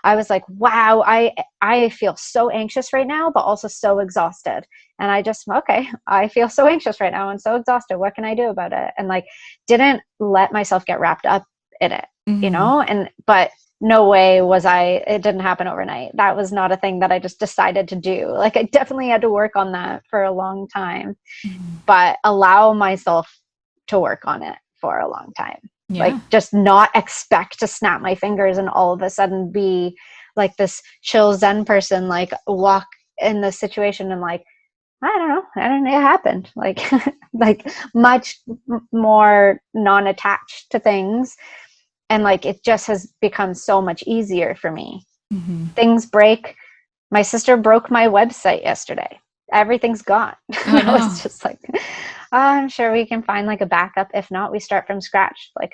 I was like, wow, I feel so anxious right now, but also so exhausted. And I feel so anxious right now and so exhausted. What can I do about it? And like, didn't let myself get wrapped up in it, but no way it didn't happen overnight. That was not a thing that I just decided to do. Like, I definitely had to work on that for a long time, but allow myself to work on it for a long time. Yeah. Like, just not expect to snap my fingers and all of a sudden be like this chill Zen person, like walk in the situation and like, I don't know, it happened. Like, like much more non-attached to things. And like, it just has become so much easier for me. Things break. My sister broke my website yesterday. Everything's gone. Oh, no. I was just like, I'm sure we can find like a backup. If not, we start from scratch. Like,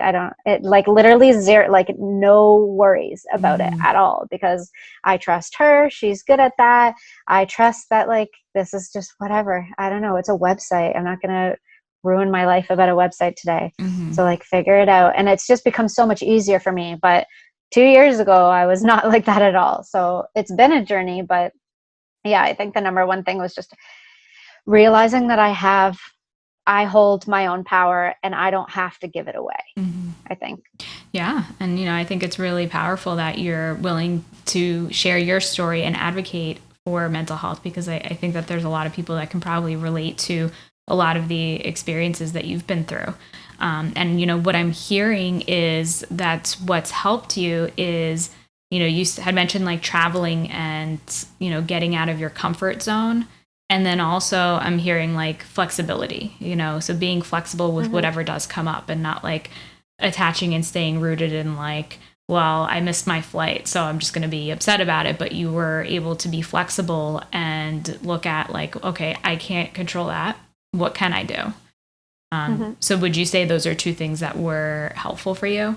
like literally zero, like no worries about it at all, because I trust her. She's good at that. I trust that like, this is just whatever. I don't know. It's a website. I'm not going to ruin my life about a website today. So like, figure it out. And it's just become so much easier for me. But 2 years ago, I was not like that at all. So it's been a journey, but yeah, I think the number one thing was just realizing that I hold my own power and I don't have to give it away. I think. Yeah. And, I think it's really powerful that you're willing to share your story and advocate for mental health, because I think that there's a lot of people that can probably relate to a lot of the experiences that you've been through. And, what I'm hearing is that what's helped you is, you had mentioned like traveling and, getting out of your comfort zone. And then also I'm hearing like flexibility, so being flexible with whatever does come up and not like attaching and staying rooted in like, well, I missed my flight, so I'm just going to be upset about it. But you were able to be flexible and look at like, okay, I can't control that. What can I do? So would you say those are two things that were helpful for you?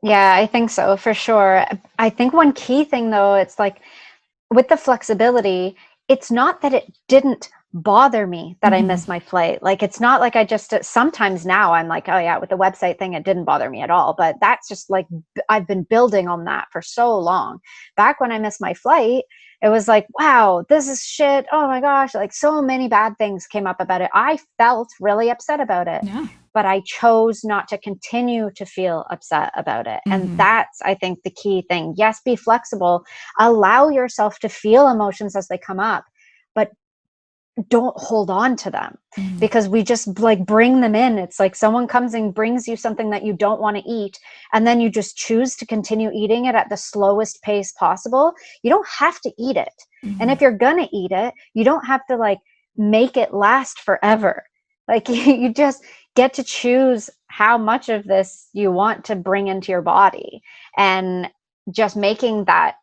Yeah, I think so, for sure. I think one key thing, though, it's like with the flexibility, it's not that it didn't bother me that I missed my flight. Like, it's not like I just, sometimes now I'm like, oh yeah, with the website thing, it didn't bother me at all. But that's just like, I've been building on that for so long. Back when I missed my flight, it was like, wow, this is shit. Oh my gosh. Like, so many bad things came up about it. I felt really upset about it. Yeah. But I chose not to continue to feel upset about it. And that's, I think, the key thing. Yes, be flexible. Allow yourself to feel emotions as they come up, but don't hold on to them, because we just like bring them in. It's like someone comes and brings you something that you don't want to eat, and then you just choose to continue eating it at the slowest pace possible. You don't have to eat it. And if you're gonna eat it, you don't have to like make it last forever. Like you just get to choose how much of this you want to bring into your body, and just making that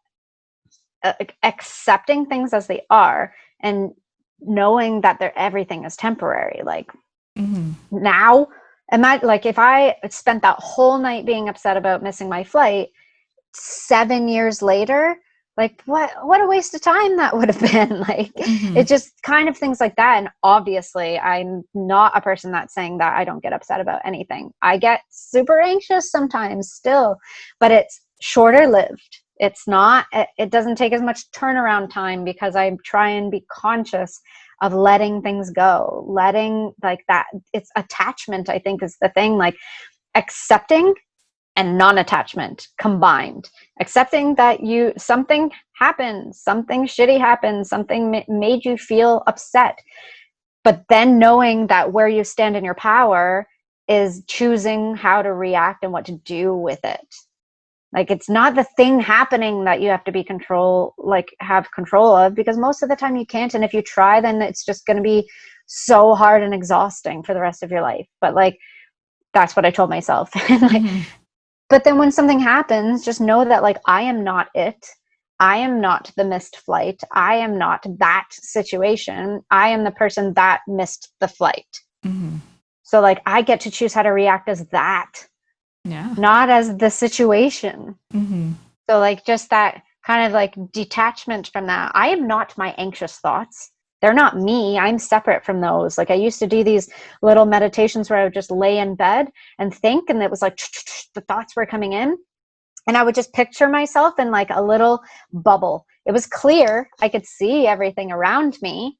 accepting things as they are, and knowing that everything is temporary. Like now, imagine like if I spent that whole night being upset about missing my flight, 7 years later, like what a waste of time that would have been. Like it just kind of things like that. And obviously I'm not a person that's saying that I don't get upset about anything. I get super anxious sometimes still, but it's shorter lived. It's not, it doesn't take as much turnaround time, because I try and be conscious of letting things go, letting like that. It's attachment, I think, is the thing, like accepting and non-attachment combined. Accepting that something happened, something shitty happened, something made you feel upset, but then knowing that where you stand in your power is choosing how to react and what to do with it. Like, it's not the thing happening that you have to have control of, because most of the time you can't. And if you try, then it's just going to be so hard and exhausting for the rest of your life. But like, that's what I told myself. But then when something happens, just know that like, I am not it. I am not the missed flight. I am not that situation. I am the person that missed the flight. So like, I get to choose how to react as that. Yeah. Not as the situation. So like, just that kind of like detachment from that. I am not my anxious thoughts. They're not me. I'm separate from those. Like, I used to do these little meditations where I would just lay in bed and think, and it was like the thoughts were coming in, and I would just picture myself in like a little bubble. It was clear. I could see everything around me,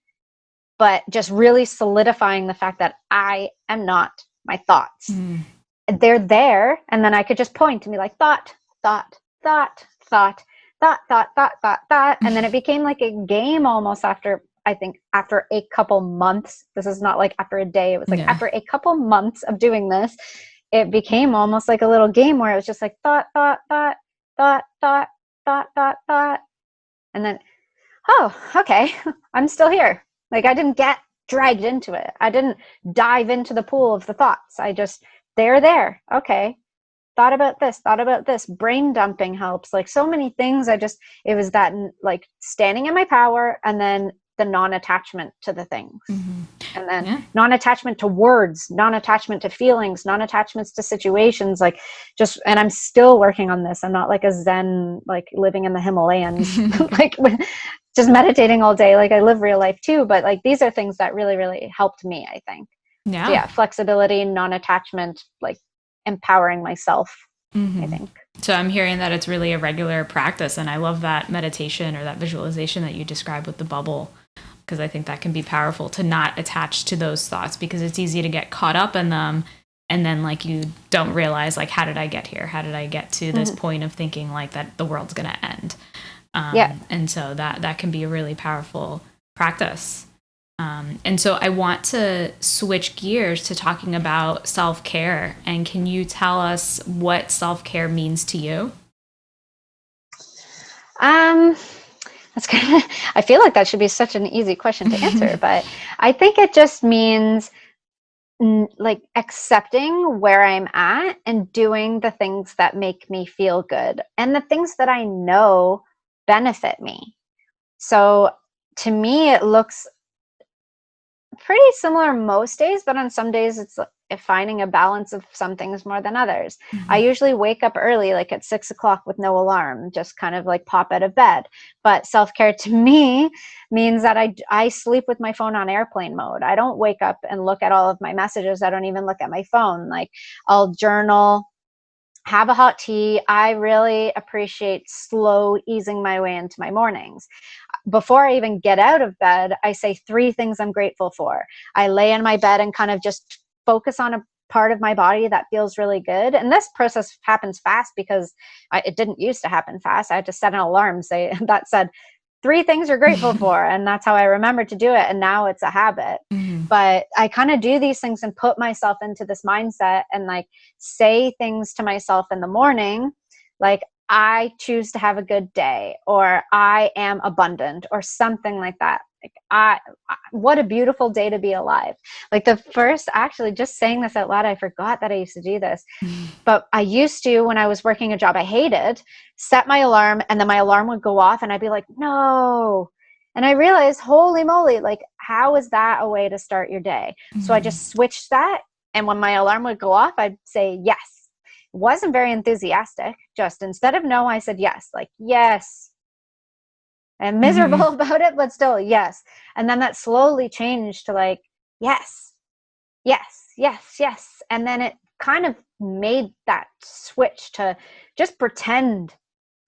but just really solidifying the fact that I am not my thoughts. They're there, and then I could just point and be like, thought, thought, thought, thought, thought, thought, thought, thought, thought. And then it became like a game almost after a couple months. This is not like after a day. It was like after a couple months of doing this, it became almost like a little game where it was just like thought, thought, thought, thought, thought, thought, thought, thought. And then, oh, okay, I'm still here. Like, I didn't get dragged into it. I didn't dive into the pool of the thoughts. They're there. Okay. Thought about this. Brain dumping helps. Like, so many things. It was that like standing in my power, and then the non-attachment to the things. And then non-attachment to words, non-attachment to feelings, non-attachments to situations. Like, and I'm still working on this. I'm not like a Zen, like living in the Himalayas, like just meditating all day. Like, I live real life too, but like, these are things that really, really helped me, I think. Yeah. So yeah, flexibility, non-attachment, like empowering myself, I think. So I'm hearing that it's really a regular practice, and I love that meditation or that visualization that you described with the bubble, because I think that can be powerful to not attach to those thoughts, because it's easy to get caught up in them, and then like you don't realize like, how did I get here? How did I get to this point of thinking like that the world's going to end? And so that can be a really powerful practice. And so I want to switch gears to talking about self-care. And can you tell us what self-care means to you? Um, that's kind of, I feel like that should be such an easy question to answer, but I think it just means like accepting where I'm at and doing the things that make me feel good and the things that I know benefit me. So to me, it looks pretty similar most days, but on some days it's finding a balance of some things more than others. I usually wake up early, like at 6 o'clock with no alarm, just kind of like pop out of bed. But self-care to me means that I sleep with my phone on airplane mode. I don't wake up and look at all of my messages. I don't even look at my phone. Like I'll journal, have a hot tea. I really appreciate slow easing my way into my mornings. Before I even get out of bed, I say 3 things I'm grateful for. I lay in my bed and kind of just focus on a part of my body that feels really good. And this process happens fast because it didn't used to happen fast. I had to set an alarm that said 3 things you're grateful for. And that's how I remembered to do it. And now it's a habit. But I kind of do these things and put myself into this mindset and like say things to myself in the morning, like, I choose to have a good day, or I am abundant, or something like that. Like, what a beautiful day to be alive. Like the first, actually, just saying this out loud, I forgot that I used to do this. But I used to, when I was working a job I hated, set my alarm and then my alarm would go off and I'd be like, no. And I realized, holy moly, like, how is that a way to start your day? So I just switched that. And when my alarm would go off, I'd say yes. Wasn't very enthusiastic. Just instead of no, I said yes, like, yes. I'm miserable about it, but still, yes. And then that slowly changed to like, yes, yes, yes, yes. And then it kind of made that switch to just pretend.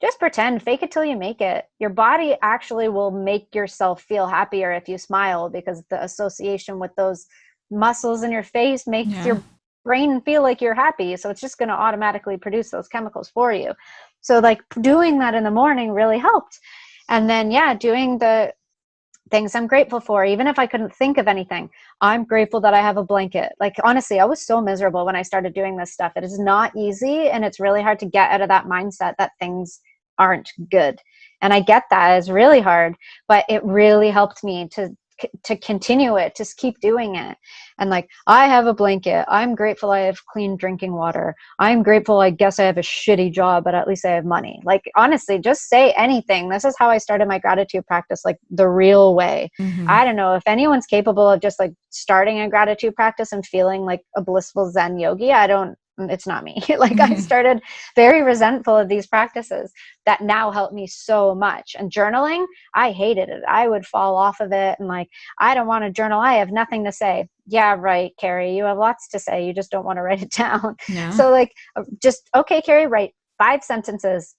Just pretend, fake it till you make it. Your body actually will make yourself feel happier if you smile, because the association with those muscles in your face makes your brain feel like you're happy. So it's just going to automatically produce those chemicals for you. So like doing that in the morning really helped. And then, yeah, doing the things I'm grateful for, even if I couldn't think of anything. I'm grateful that I have a blanket. Like, honestly, I was so miserable when I started doing this stuff. It is not easy, and it's really hard to get out of that mindset that things aren't good. And I get that it's really hard, but it really helped me to continue it, just keep doing it. And like, I have a blanket. I'm grateful I have clean drinking water. I'm grateful, I guess I have a shitty job, but at least I have money. Like, honestly, just say anything. This is how I started my gratitude practice, like the real way. I don't know if anyone's capable of just like starting a gratitude practice and feeling like a blissful Zen yogi. It's not me. Like, I started very resentful of these practices that now help me so much. And journaling, I hated it. I would fall off of it and like, I don't want to journal. I have nothing to say. Yeah, right, Kerri. You have lots to say. You just don't want to write it down. Yeah. So like, just, okay, Kerri, write 5 sentences.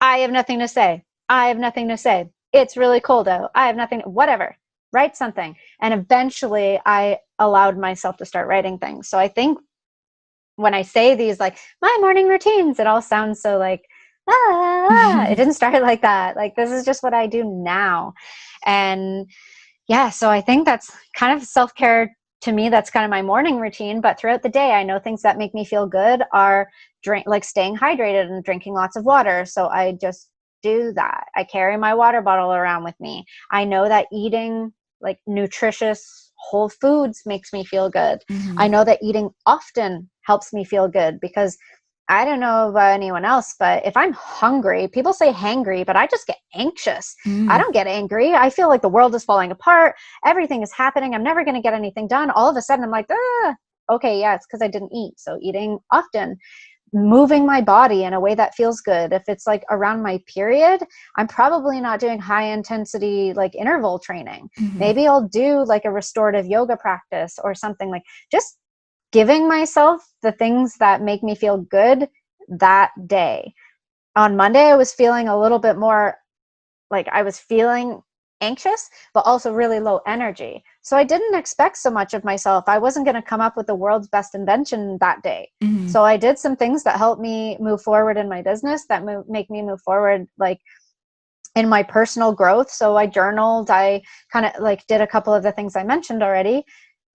I have nothing to say. I have nothing to say. It's really cold out. I have nothing, whatever. Write something. And eventually I allowed myself to start writing things. So I think when I say these, like, my morning routines, it all sounds so like, it didn't start like that. Like, this is just what I do now. And yeah, so I think that's kind of self-care to me. That's kind of my morning routine. But throughout the day, I know things that make me feel good are like staying hydrated and drinking lots of water. So I just do that. I carry my water bottle around with me. I know that eating like nutritious whole foods makes me feel good. I know that eating often helps me feel good, because I don't know about anyone else, but if I'm hungry, people say hangry, but I just get anxious. I don't get angry. I feel like the world is falling apart. Everything is happening. I'm never going to get anything done. All of a sudden I'm like, okay, yeah, it's because I didn't eat. So eating often, moving my body in a way that feels good. If it's like around my period, I'm probably not doing high intensity like interval training. Maybe I'll do like a restorative yoga practice or something, like just giving myself the things that make me feel good that day. On Monday, I was feeling a little bit more like I was feeling anxious, but also really low energy. So I didn't expect so much of myself. I wasn't going to come up with the world's best invention that day. So I did some things that helped me move forward in my business, that make me move forward like in my personal growth. So I journaled, I kind of like did a couple of the things I mentioned already.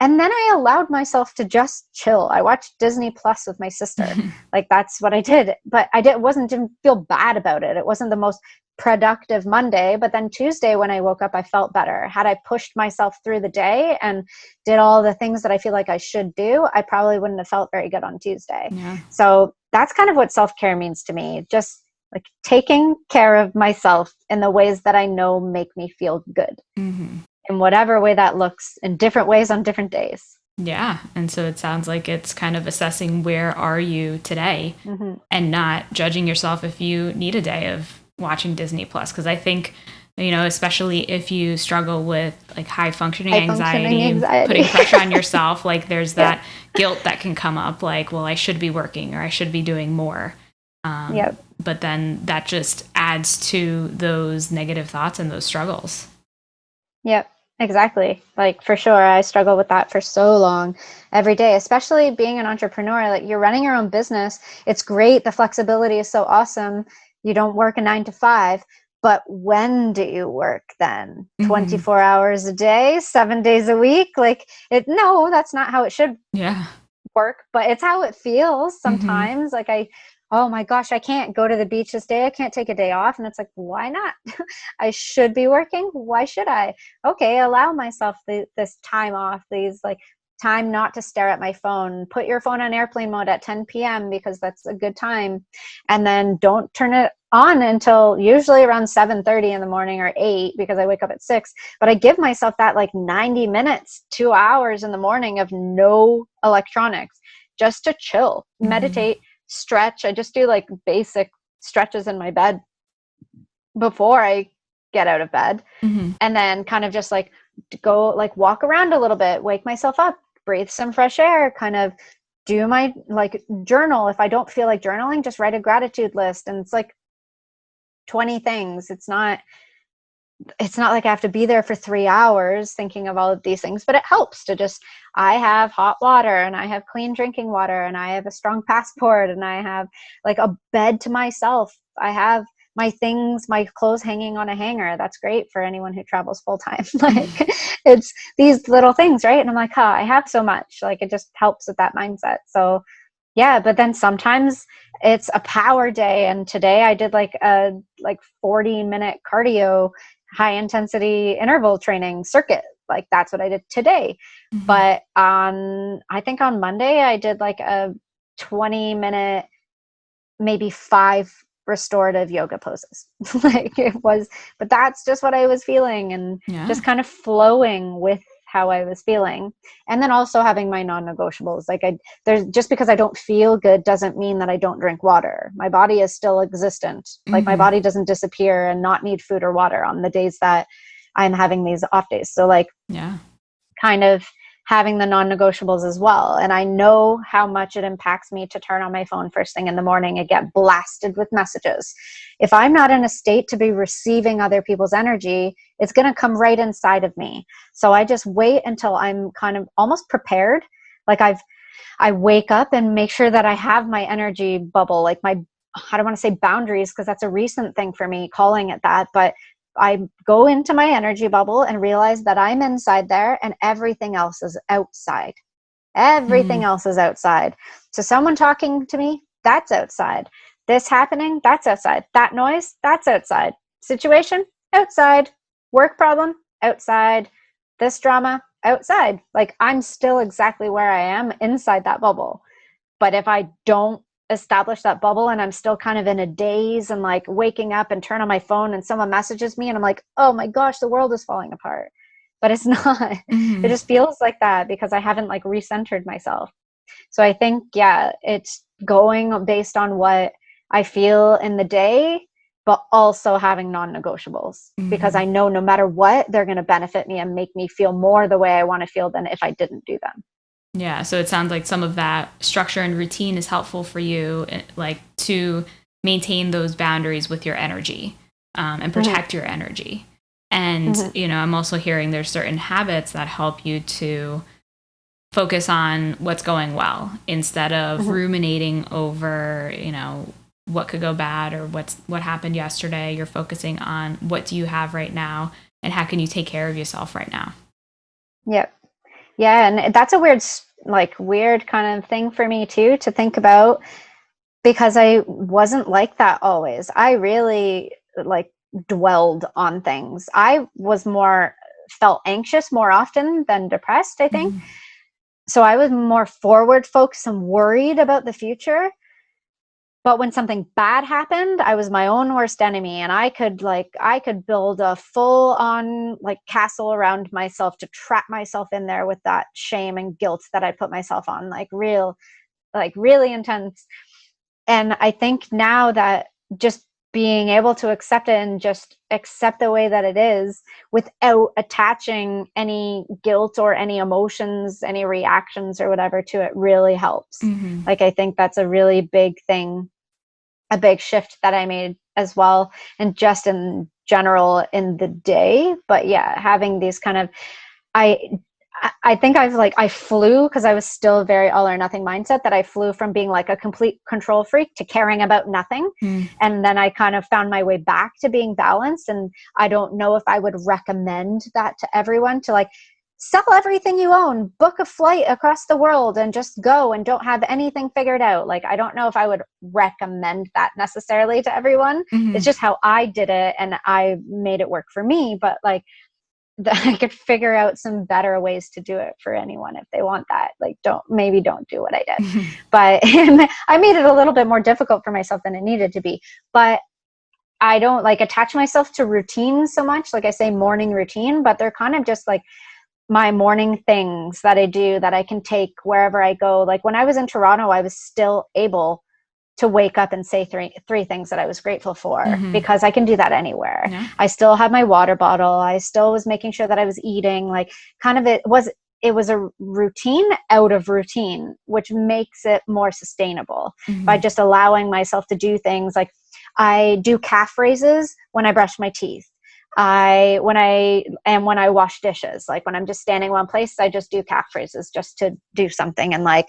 And then I allowed myself to just chill. I watched Disney Plus with my sister. Like that's what I did. But didn't feel bad about it. It wasn't the most productive Monday, but then Tuesday when I woke up, I felt better. Had I pushed myself through the day and did all the things that I feel like I should do, I probably wouldn't have felt very good on Tuesday. Yeah. So that's kind of what self-care means to me. Just like taking care of myself in the ways that I know make me feel good. Mm-hmm. In whatever way that looks, in different ways on different days. Yeah. And so it sounds like it's kind of assessing where are you today and not judging yourself if you need a day of watching Disney Plus. Because I think, especially if you struggle with like high functioning anxiety, putting pressure on yourself, like there's that guilt that can come up like, well, I should be working or I should be doing more. But then that just adds to those negative thoughts and those struggles. Yep, exactly. Like for sure, I struggle with that for so long every day, especially being an entrepreneur. Like you're running your own business. It's great. The flexibility is so awesome. You don't work a 9 to 5, but when do you work then? 24 hours a day, 7 days a week? Like no, that's not how it should work, but it's how it feels sometimes. Like oh my gosh, I can't go to the beach this day. I can't take a day off. And it's like, why not? I should be working. Why should I? Okay, allow myself this time off, these like time not to stare at my phone. Put your phone on airplane mode at 10 p.m. because that's a good time. And then don't turn it on until usually around 7:30 in the morning or 8 because I wake up at 6. But I give myself that like 90 minutes, 2 hours in the morning of no electronics just to chill, meditate, stretch. I just do like basic stretches in my bed before I get out of bed. And then kind of just like go like walk around a little bit, wake myself up, breathe some fresh air, kind of do my like journal. If I don't feel like journaling, just write a gratitude list. And it's like 20 things. It's not like I have to be there for 3 hours thinking of all of these things, but it helps to just, I have hot water and I have clean drinking water and I have a strong passport and I have like a bed to myself. I have my things, my clothes hanging on a hanger. That's great for anyone who travels full time. Like it's these little things, right? And I'm like, I have so much. Like it just helps with that mindset. So yeah, but then sometimes it's a power day. And today I did like a 40-minute cardio, high intensity interval training circuit. Like that's what I did today. But I think on Monday I did like a 20-minute, maybe 5 restorative yoga poses. Like it was, but that's just what I was feeling and just kind of flowing with how I was feeling. And then also having my non-negotiables. Like there's just because I don't feel good doesn't mean that I don't drink water. My body is still existent. Like my body doesn't disappear and not need food or water on the days that I'm having these off days. So like kind of having the non-negotiables as well. And I know how much it impacts me to turn on my phone first thing in the morning and get blasted with messages. If I'm not in a state to be receiving other people's energy, it's going to come right inside of me. So I just wait until I'm kind of almost prepared. Like I wake up and make sure that I have my energy bubble, like I don't want to say boundaries because that's a recent thing for me calling it that, but I go into my energy bubble and realize that I'm inside there and everything else is outside. Everything else is outside. So someone talking to me, that's outside. This happening, that's outside. That noise, that's outside. Situation, outside. Work problem, outside. This drama, outside. Like I'm still exactly where I am inside that bubble. But if I don't establish that bubble and I'm still kind of in a daze and like waking up and turn on my phone and someone messages me and I'm like, oh my gosh, the world is falling apart. But it's not. It just feels like that because I haven't like recentered myself. So I think, it's going based on what I feel in the day, but also having non-negotiables because I know no matter what, they're going to benefit me and make me feel more the way I want to feel than if I didn't do them. Yeah. So it sounds like some of that structure and routine is helpful for you, like to maintain those boundaries with your energy and protect your energy. And, I'm also hearing there's certain habits that help you to focus on what's going well instead of ruminating over, what could go bad or what happened yesterday. You're focusing on what do you have right now and how can you take care of yourself right now. Yep. Yeah, and that's a weird kind of thing for me too to think about, because I wasn't like that always. I really like dwelled on things. I was felt anxious more often than depressed, I think. Mm-hmm. So I was more forward focused and worried about the future. But when something bad happened, I was my own worst enemy, and I could build a full on like castle around myself to trap myself in there with that shame and guilt that I put myself on, really intense. And I think now that just being able to accept it and just accept the way that it is without attaching any guilt or any emotions, any reactions or whatever to it really helps. Mm-hmm. Like, I think that's a really big thing, a big shift that I made as well. And just in general in the day, but yeah, having these kind of, I think I flew, because I was still very all or nothing mindset, that I flew from being like a complete control freak to caring about nothing. Mm. And then I kind of found my way back to being balanced. And I don't know if I would recommend that to everyone, to like sell everything you own, book a flight across the world and just go and don't have anything figured out. Like, I don't know if I would recommend that necessarily to everyone. Mm-hmm. It's just how I did it and I made it work for me. But like, I could figure out some better ways to do it for anyone if they want that. Like, don't do what I did. Mm-hmm. But I made it a little bit more difficult for myself than it needed to be. But I don't like attach myself to routines so much. Like I say morning routine, but they're kind of just like my morning things that I do that I can take wherever I go. Like when I was in Toronto, I was still able to wake up and say three things that I was grateful for, Mm-hmm. because I can do that anywhere. Yeah. I still had my water bottle. I still was making sure that I was eating, like kind of it was a routine out of routine, which makes it more sustainable Mm-hmm. by just allowing myself to do things. Like I do calf raises when I brush my teeth. When I wash dishes, like when I'm just standing one place, I just do calf raises just to do something. And like,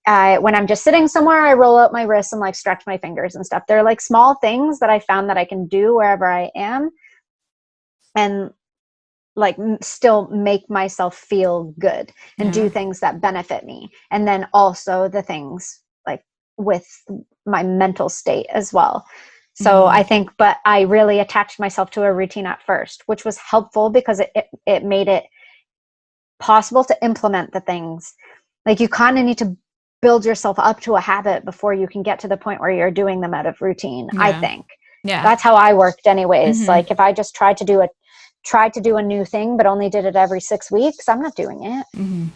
when I'm just sitting somewhere, I roll out my wrists and like stretch my fingers and stuff. They're like small things that I found that I can do wherever I am and like still make myself feel good and do things that benefit me. And then also the things like with my mental state as well. So I think, but I really attached myself to a routine at first, which was helpful because it made it possible to implement the things. Like you kind of need to build yourself up to a habit before you can get to the point where you're doing them out of routine. Yeah. I think that's how I worked anyways. Mm-hmm. Like if I just tried to do a new thing, but only did it every 6 weeks, I'm not doing it. Mm-hmm.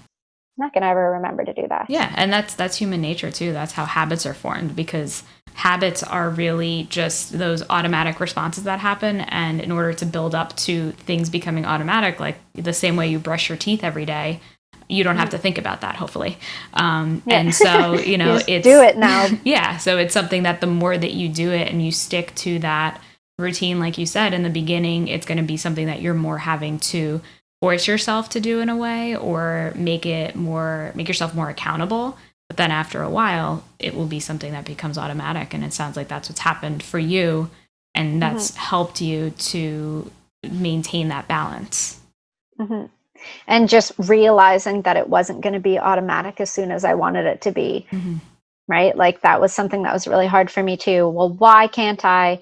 I'm not going to ever remember to do that. Yeah. And that's human nature too. That's how habits are formed, because habits are really just those automatic responses that happen. And in order to build up to things becoming automatic, like the same way you brush your teeth every day, you don't have to think about that, hopefully. And so, you know, it's do it now. Yeah. So it's something that the more that you do it and you stick to that routine, like you said, in the beginning, it's going to be something that you're more having to force yourself to do in a way, or make yourself more accountable. But then after a while, it will be something that becomes automatic. And it sounds like that's what's happened for you. And that's helped you to maintain that balance. Mm-hmm. And just realizing that it wasn't going to be automatic as soon as I wanted it to be. Mm-hmm. Right? Like that was something that was really hard for me too. Well, why can't I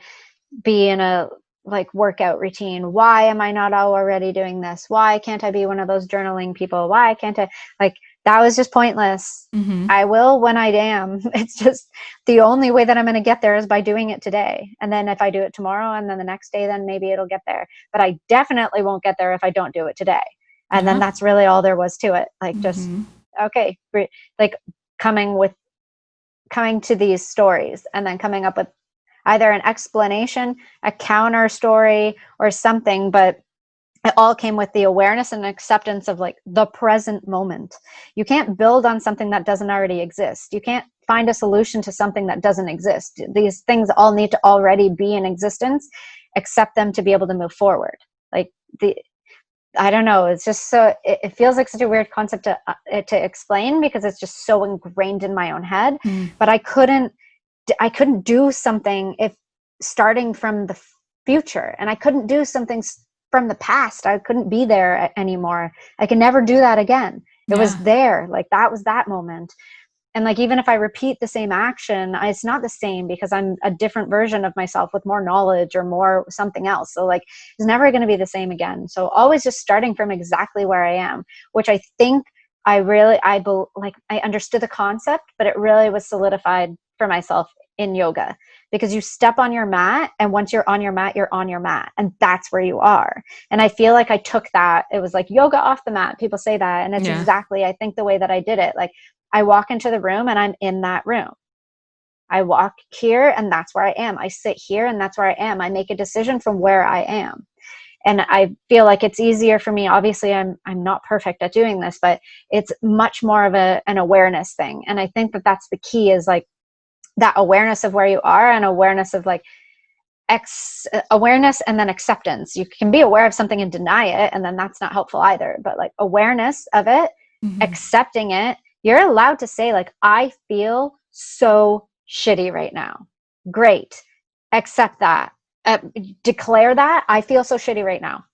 be in a like workout routine? Why am I not already doing this? Why can't I be one of those journaling people? Why can't I? Like that was just pointless. Mm-hmm. I will when I am. It's just the only way that I'm going to get there is by doing it today. And then if I do it tomorrow and then the next day, then maybe it'll get there. But I definitely won't get there if I don't do it today. And then that's really all there was to it. Like just, okay, like coming to these stories and then coming up with either an explanation, a counter story, or something, but it all came with the awareness and acceptance of like the present moment. You can't build on something that doesn't already exist. You can't find a solution to something that doesn't exist. These things all need to already be in existence, accept them to be able to move forward. Like I don't know. It's just so, it feels like such a weird concept to explain because it's just so ingrained in my own head, but I couldn't I couldn't do something if starting from the future, and I couldn't do something from the past. I couldn't be there anymore. I can never do that again. It was there. Like that was that moment. And like, even if I repeat the same action, it's not the same because I'm a different version of myself with more knowledge or more something else. So like, it's never going to be the same again. So always just starting from exactly where I am, which I think I understood the concept, but it really was solidified for myself in yoga, because you step on your mat, and once you're on your mat, you're on your mat, and that's where you are. And I feel like I took that. It was like yoga off the mat. People say that, and it's exactly, I think, the way that I did it. Like, I walk into the room and I'm in that room. I walk here and that's where I am. I sit here and that's where I am. I make a decision from where I am. And I feel like it's easier for me. Obviously, I'm not perfect at doing this, but it's much more of an awareness thing. And I think that that's the key, is like that awareness of where you are, and awareness of like awareness and then acceptance. You can be aware of something and deny it, and then that's not helpful either. But like awareness of it, accepting it. You're allowed to say like, I feel so shitty right now. Great. Accept that. Declare that. I feel so shitty right now.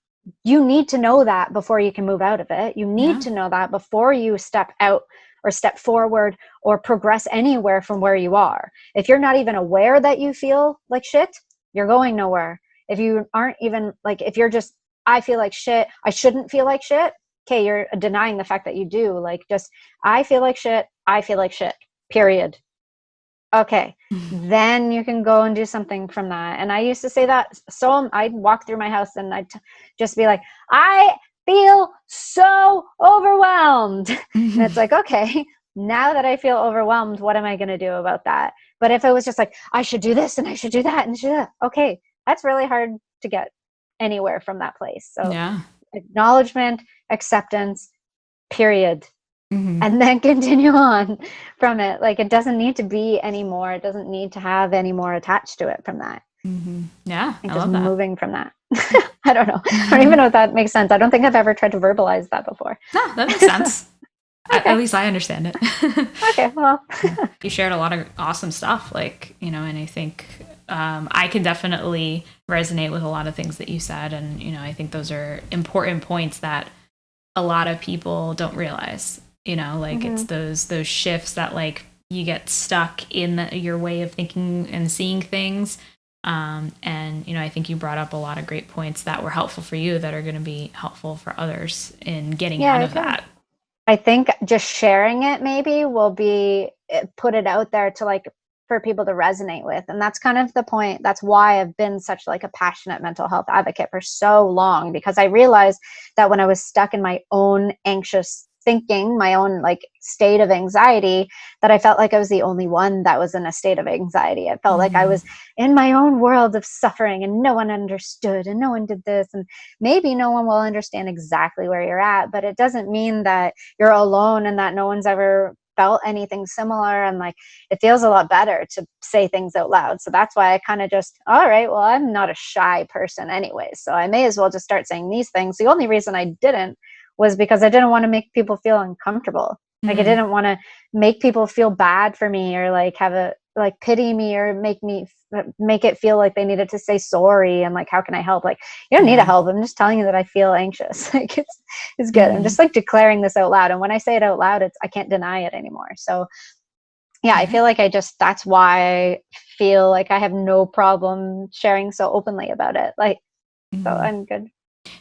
You need to know that before you can move out of it. You need to know that before you step out or step forward or progress anywhere from where you are. If you're not even aware that you feel like shit, you're going nowhere. If you aren't even like, if you're just, I feel like shit, I shouldn't feel like shit. Okay, you're denying the fact that you do. Like, just, I feel like shit, I feel like shit, period. Okay, then you can go and do something from that. And I used to say that. So I'd walk through my house and I'd just be like, I feel so overwhelmed. And it's like, okay, now that I feel overwhelmed, what am I going to do about that? But if it was just like, I should do this and I should do that and I should do that, okay, that's really hard to get anywhere from that place. So acknowledgement, acceptance, period. And then continue on from it. Like, it doesn't need to be anymore. It doesn't need to have any more attached to it from that. Yeah, I just love that. Moving from that. I don't know. I don't even know if that makes sense. I don't think I've ever tried to verbalize that before. No, that makes sense. Okay. At least I understand it. Okay, well. You shared a lot of awesome stuff, like, you know, and I think I can definitely resonate with a lot of things that you said. And, you know, I think those are important points that a lot of people don't realize, you know, like it's those shifts that like you get stuck in your way of thinking and seeing things. And, you know, I think you brought up a lot of great points that were helpful for you that are going to be helpful for others in getting out of that. I think just sharing it maybe will be, put it out there to like, for people to resonate with. And that's kind of the point. That's why I've been such like a passionate mental health advocate for so long, because I realized that when I was stuck in my own anxious thinking, my own like state of anxiety, that I felt like I was the only one that was in a state of anxiety. I felt like I was in my own world of suffering and no one understood and no one did this. And maybe no one will understand exactly where you're at, but it doesn't mean that you're alone and that no one's ever felt anything similar. And like, it feels a lot better to say things out loud. So that's why I kind of just, all right, well, I'm not a shy person anyway, so I may as well just start saying these things. The only reason I didn't was because I didn't want to make people feel uncomfortable. Like I didn't want to make people feel bad for me, or like have a like pity me, or make it feel like they needed to say sorry and like, how can I help? Like, you don't need to help. I'm just telling you that I feel anxious. Like it's good. I'm just like declaring this out loud. And when I say it out loud, I can't deny it anymore. So yeah, I feel like that's why I feel like I have no problem sharing so openly about it. Like, so I'm good.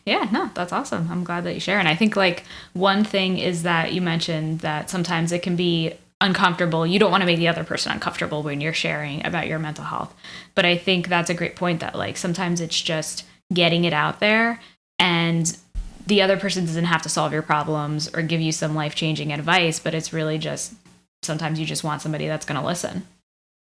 Yeah, no, that's awesome. I'm glad that you share. And I think like one thing is that you mentioned that sometimes it can be uncomfortable. You don't want to make the other person uncomfortable when you're sharing about your mental health. But I think that's a great point, that like sometimes it's just getting it out there, and the other person doesn't have to solve your problems or give you some life-changing advice, but it's really just, sometimes you just want somebody that's going to listen.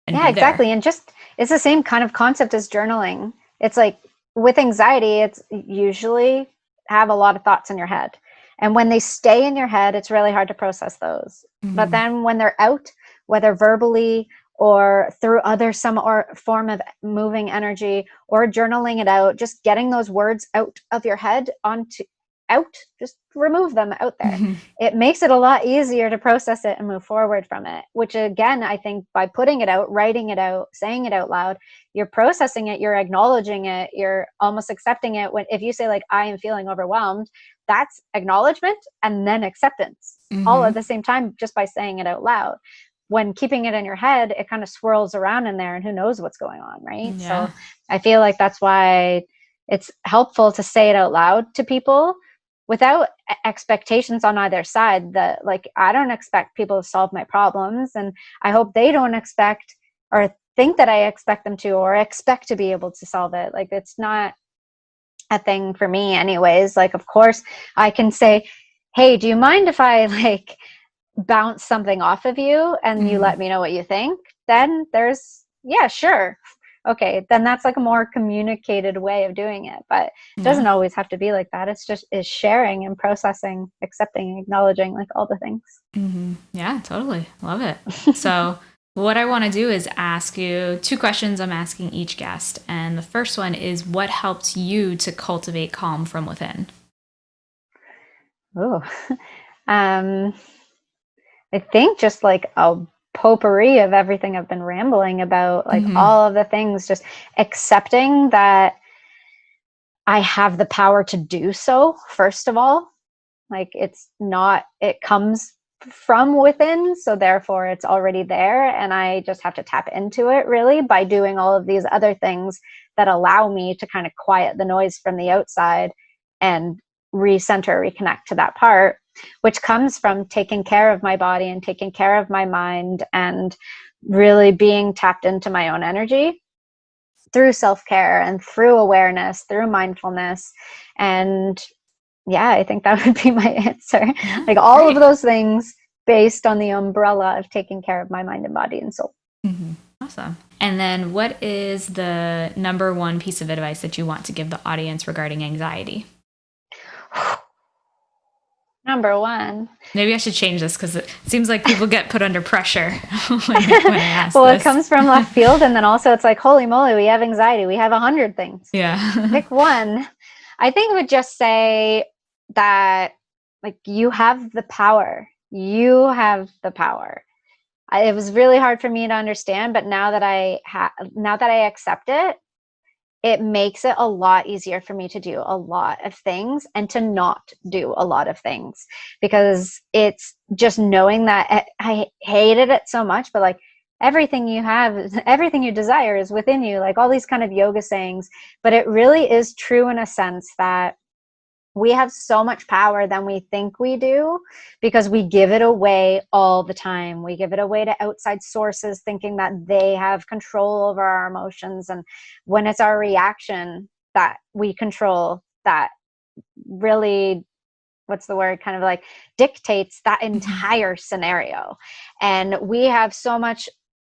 Yeah, exactly. And just, it's the same kind of concept as journaling. It's like, with anxiety, it's usually have a lot of thoughts in your head. And when they stay in your head, it's really hard to process those. But then when they're out, whether verbally or through some form of moving energy or journaling it out, just getting those words out of your head onto out, just remove them out there. Mm-hmm. It makes it a lot easier to process it and move forward from it, which again, I think by putting it out, writing it out, saying it out loud, you're processing it, you're acknowledging it, you're almost accepting it. When, if you say like, I am feeling overwhelmed, that's acknowledgement and then acceptance all Mm-hmm. at the same time, just by saying it out loud. When keeping it in your head, it kind of swirls around in there and who knows what's going on, right? Yeah. So I feel like that's why it's helpful to say it out loud to people without expectations on either side. That like, I don't expect people to solve my problems, and I hope they don't expect or think that I expect them to, or expect to be able to solve it. Like, it's not a thing for me anyways. Like, of course I can say, hey, do you mind if I like bounce something off of you and you Mm-hmm. let me know what you think? Then there's, yeah, sure, okay, then that's like a more communicated way of doing it. But it Yeah. doesn't always have to be like that. It's just is sharing and processing, accepting, acknowledging, like all the things. Mm-hmm. Yeah, totally. Love it. So what I want to do is ask you 2 questions I'm asking each guest. And the first one is, what helps you to cultivate calm from within? Oh, um, I think just like a potpourri of everything I've been rambling about, like Mm-hmm. all of the things, just accepting that I have the power to do so, first of all. Like, it's not, it comes from within, so therefore it's already there, and I just have to tap into it really by doing all of these other things that allow me to kind of quiet the noise from the outside and recenter, reconnect to that part, which comes from taking care of my body and taking care of my mind and really being tapped into my own energy through self-care and through awareness, through mindfulness. And yeah, I think that would be my answer. Yeah, Like all of great. those things based on the umbrella of taking care of my mind and body and soul. Mm-hmm. Awesome. And then what is the number 1 piece of advice that you want to give the audience regarding anxiety? Number one. Maybe I should change this because it seems like people get put under pressure when I ask Well, it this. comes from left field. And then also it's like, holy moly, we have anxiety. We have 100 things. Yeah. Pick one. I think I would just say that, like, you have the power. You have the power. It was really hard for me to understand, but now that I accept it, it makes it a lot easier for me to do a lot of things and to not do a lot of things, because it's just knowing that I hated it so much, but like, everything you have, everything you desire is within you, like all these kind of yoga sayings. But it really is true in a sense that we have so much power than we think we do, because we give it away all the time. We give it away to outside sources thinking that they have control over our emotions. And when it's our reaction that we control, that really, what's the word, kind of like dictates that Mm-hmm. entire scenario. And we have so much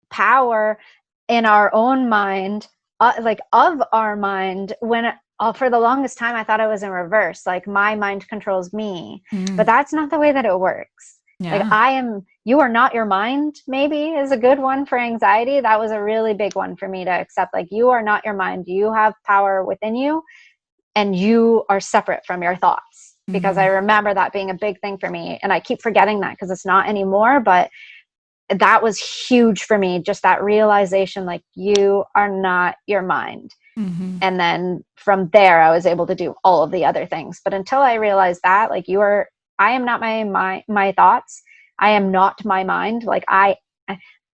power in our own mind, like of our mind, when for the longest time I thought I was in reverse, like my mind controls me. Mm-hmm. But that's not the way that it works. Like, Yeah. you are not your mind, maybe is a good one for anxiety. That was a really big one for me to accept. Like, you are not your mind. You have power within you, and you are separate from your thoughts. Because Mm-hmm. I remember that being a big thing for me, and I keep forgetting that because it's not anymore. But that was huge for me, just that realization, like, you are not your mind. Mm-hmm. And then from there I was able to do all of the other things. But until I realized that, like, I am not my thoughts, I am not my mind. Like,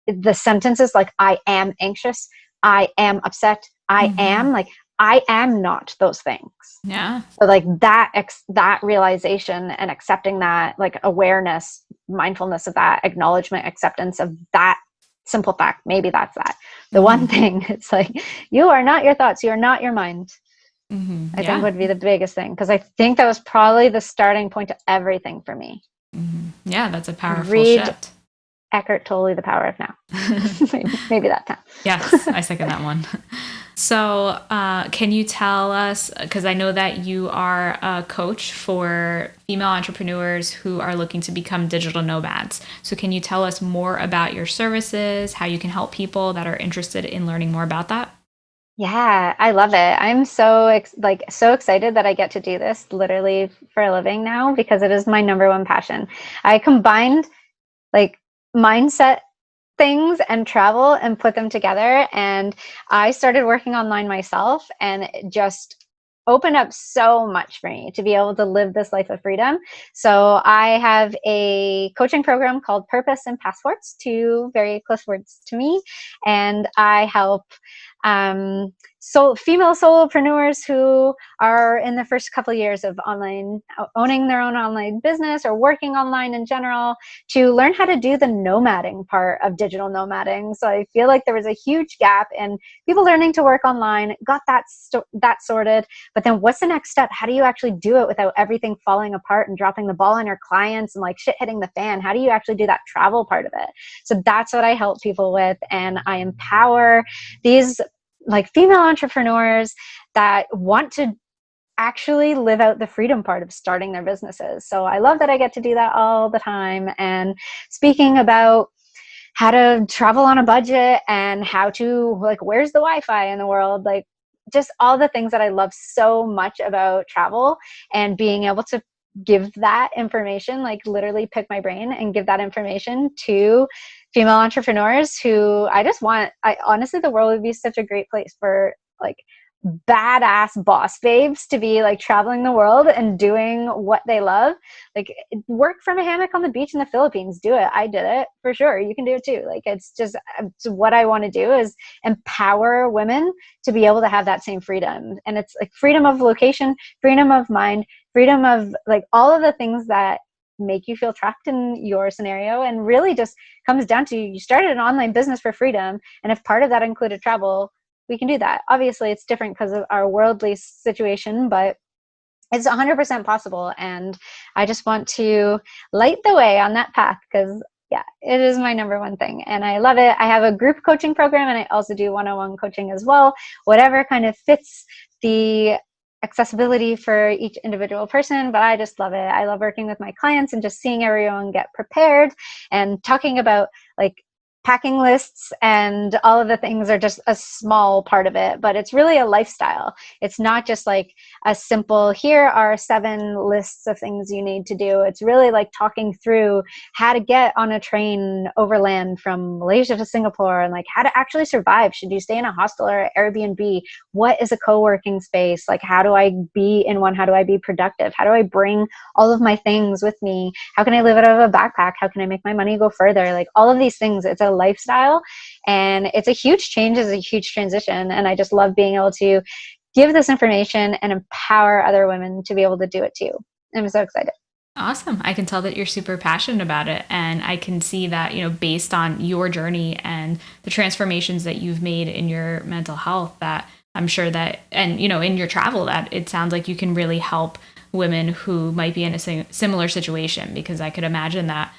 the sentences like, I am anxious, I am upset, I Mm-hmm. am, like, I am not those things. Yeah. So like that realization and accepting that, like, awareness, mindfulness of that, acknowledgement, acceptance of that simple fact, maybe that's that. The Mm-hmm. one thing, it's like, you are not your thoughts, you are not your mind. Mm-hmm. I think Yeah. would be the biggest thing, because I think that was probably the starting point of everything for me. Mm-hmm. Yeah, that's a powerful Read shift. Eckhart Tolle, The Power of Now. maybe that time. Yes, I second that one. So, can you tell us, because I know that you are a coach for female entrepreneurs who are looking to become digital nomads. So, can you tell us more about your services, how you can help people that are interested in learning more about that? Yeah, I love it. I'm so so excited that I get to do this literally for a living now because it is my number one passion. I combined like mindset things and travel and put them together, and I started working online myself, and it just opened up so much for me to be able to live this life of freedom. So I have a coaching program called Purpose and Passports, two very close words to me, and I help female solopreneurs who are in the first couple of years of online owning their own online business or working online in general to learn how to do the nomading part of digital nomading. So I feel like there was a huge gap in people learning to work online, got that sorted, but then what's the next step? How do you actually do it without everything falling apart and dropping the ball on your clients and like shit hitting the fan? How do you actually do that travel part of it? So that's what I help people with, and I empower these like female entrepreneurs that want to actually live out the freedom part of starting their businesses. So I love that I get to do that all the time. And speaking about how to travel on a budget and how to like, where's the Wi-Fi in the world? Like just all the things that I love so much about travel, and being able to give that information, like literally pick my brain and give that information to female entrepreneurs who I honestly, the world would be such a great place for like badass boss babes to be like traveling the world and doing what they love. Like work from a hammock on the beach in the Philippines. Do it. I did it for sure. You can do it too. Like it's what I want to do is empower women to be able to have that same freedom. And it's like freedom of location, freedom of mind, freedom of like all of the things that make you feel trapped in your scenario, and really just comes down to you started an online business for freedom, and if part of that included travel, we can do that. Obviously it's different because of our worldly situation, but it's 100% possible, and I just want to light the way on that path because yeah, it is my number one thing and I love it. I have a group coaching program and I also do one-on-one coaching as well, whatever kind of fits the accessibility for each individual person, but I just love it. I love working with my clients and just seeing everyone get prepared, and talking about like packing lists and all of the things are just a small part of it, but it's really a lifestyle. It's not just like a simple, here are 7 lists of things you need to do. It's really like talking through how to get on a train overland from Malaysia to Singapore, and like how to actually survive. Should you stay in a hostel or Airbnb? What is a co-working space? Like how do I be in one? How do I be productive? How do I bring all of my things with me? How can I live out of a backpack? How can I make my money go further? Like all of these things, it's a lifestyle, and it's a huge change, it's a huge transition, and I just love being able to give this information and empower other women to be able to do it too. I'm so excited. Awesome. I can tell that you're super passionate about it. And I can see that, based on your journey and the transformations that you've made in your mental health, that I'm sure that, and, in your travel, that it sounds like you can really help women who might be in a similar situation. Because I could imagine that,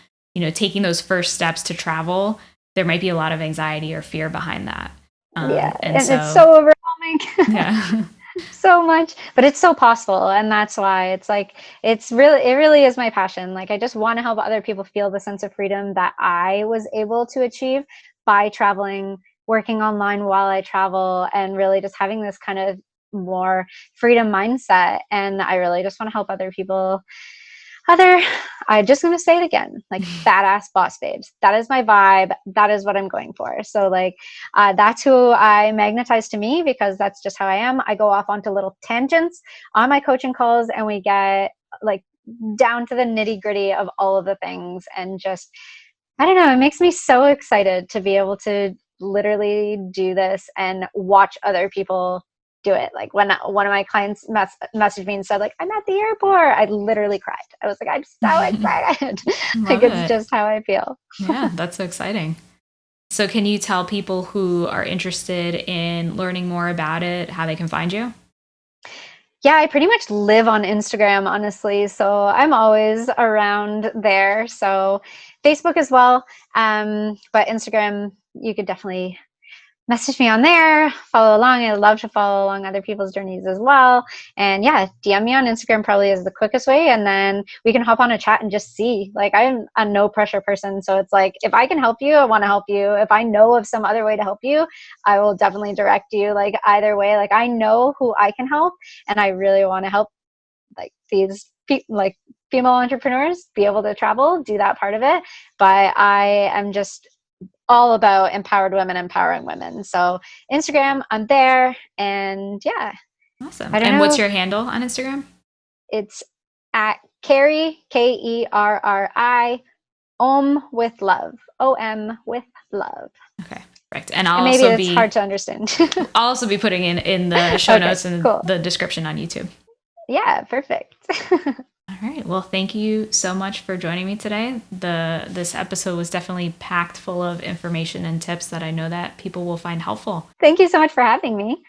taking those first steps to travel, there might be a lot of anxiety or fear behind that. Yeah. And it's so overwhelming. Yeah. So much, but it's so possible, and that's why it's like it really is my passion. Like I just want to help other people feel the sense of freedom that I was able to achieve by traveling, working online while I travel, and really just having this kind of more freedom mindset. And I really just want to help other people, I'm just going to say it again, like badass boss babes. That is my vibe. That is what I'm going for. So like, that's who I magnetize to me, because that's just how I am. I go off onto little tangents on my coaching calls, and we get like down to the nitty gritty of all of the things. And just, I don't know, it makes me so excited to be able to literally do this and watch other people do it. Like when one of my clients messaged me and said like, I'm at the airport, I literally cried. I was like, I'm so excited. Like it's just how I feel. Yeah, that's so exciting. So can you tell people who are interested in learning more about it how they can find you? Yeah, I pretty much live on Instagram, honestly. So I'm always around there. So Facebook as well. But Instagram, you could definitely message me on there, follow along. I love to follow along other people's journeys as well. And yeah, DM me on Instagram probably is the quickest way. And then we can hop on a chat and just see. Like, I'm a no pressure person. So it's like, if I can help you, I want to help you. If I know of some other way to help you, I will definitely direct you. Like, either way, like, I know who I can help, and I really want to help like these like female entrepreneurs be able to travel, do that part of it. But I am just all about empowered women empowering women. So Instagram, I'm there. And yeah, Awesome. I don't And know. what's your handle on Instagram? It's at Kerri, Kerri, with love, OM with love. Okay, perfect. And And maybe it's hard to understand. I'll also be putting in the show Okay, notes and cool. the description on YouTube. Yeah, perfect. All right. Well, thank you so much for joining me today. This episode was definitely packed full of information and tips that I know that people will find helpful. Thank you so much for having me.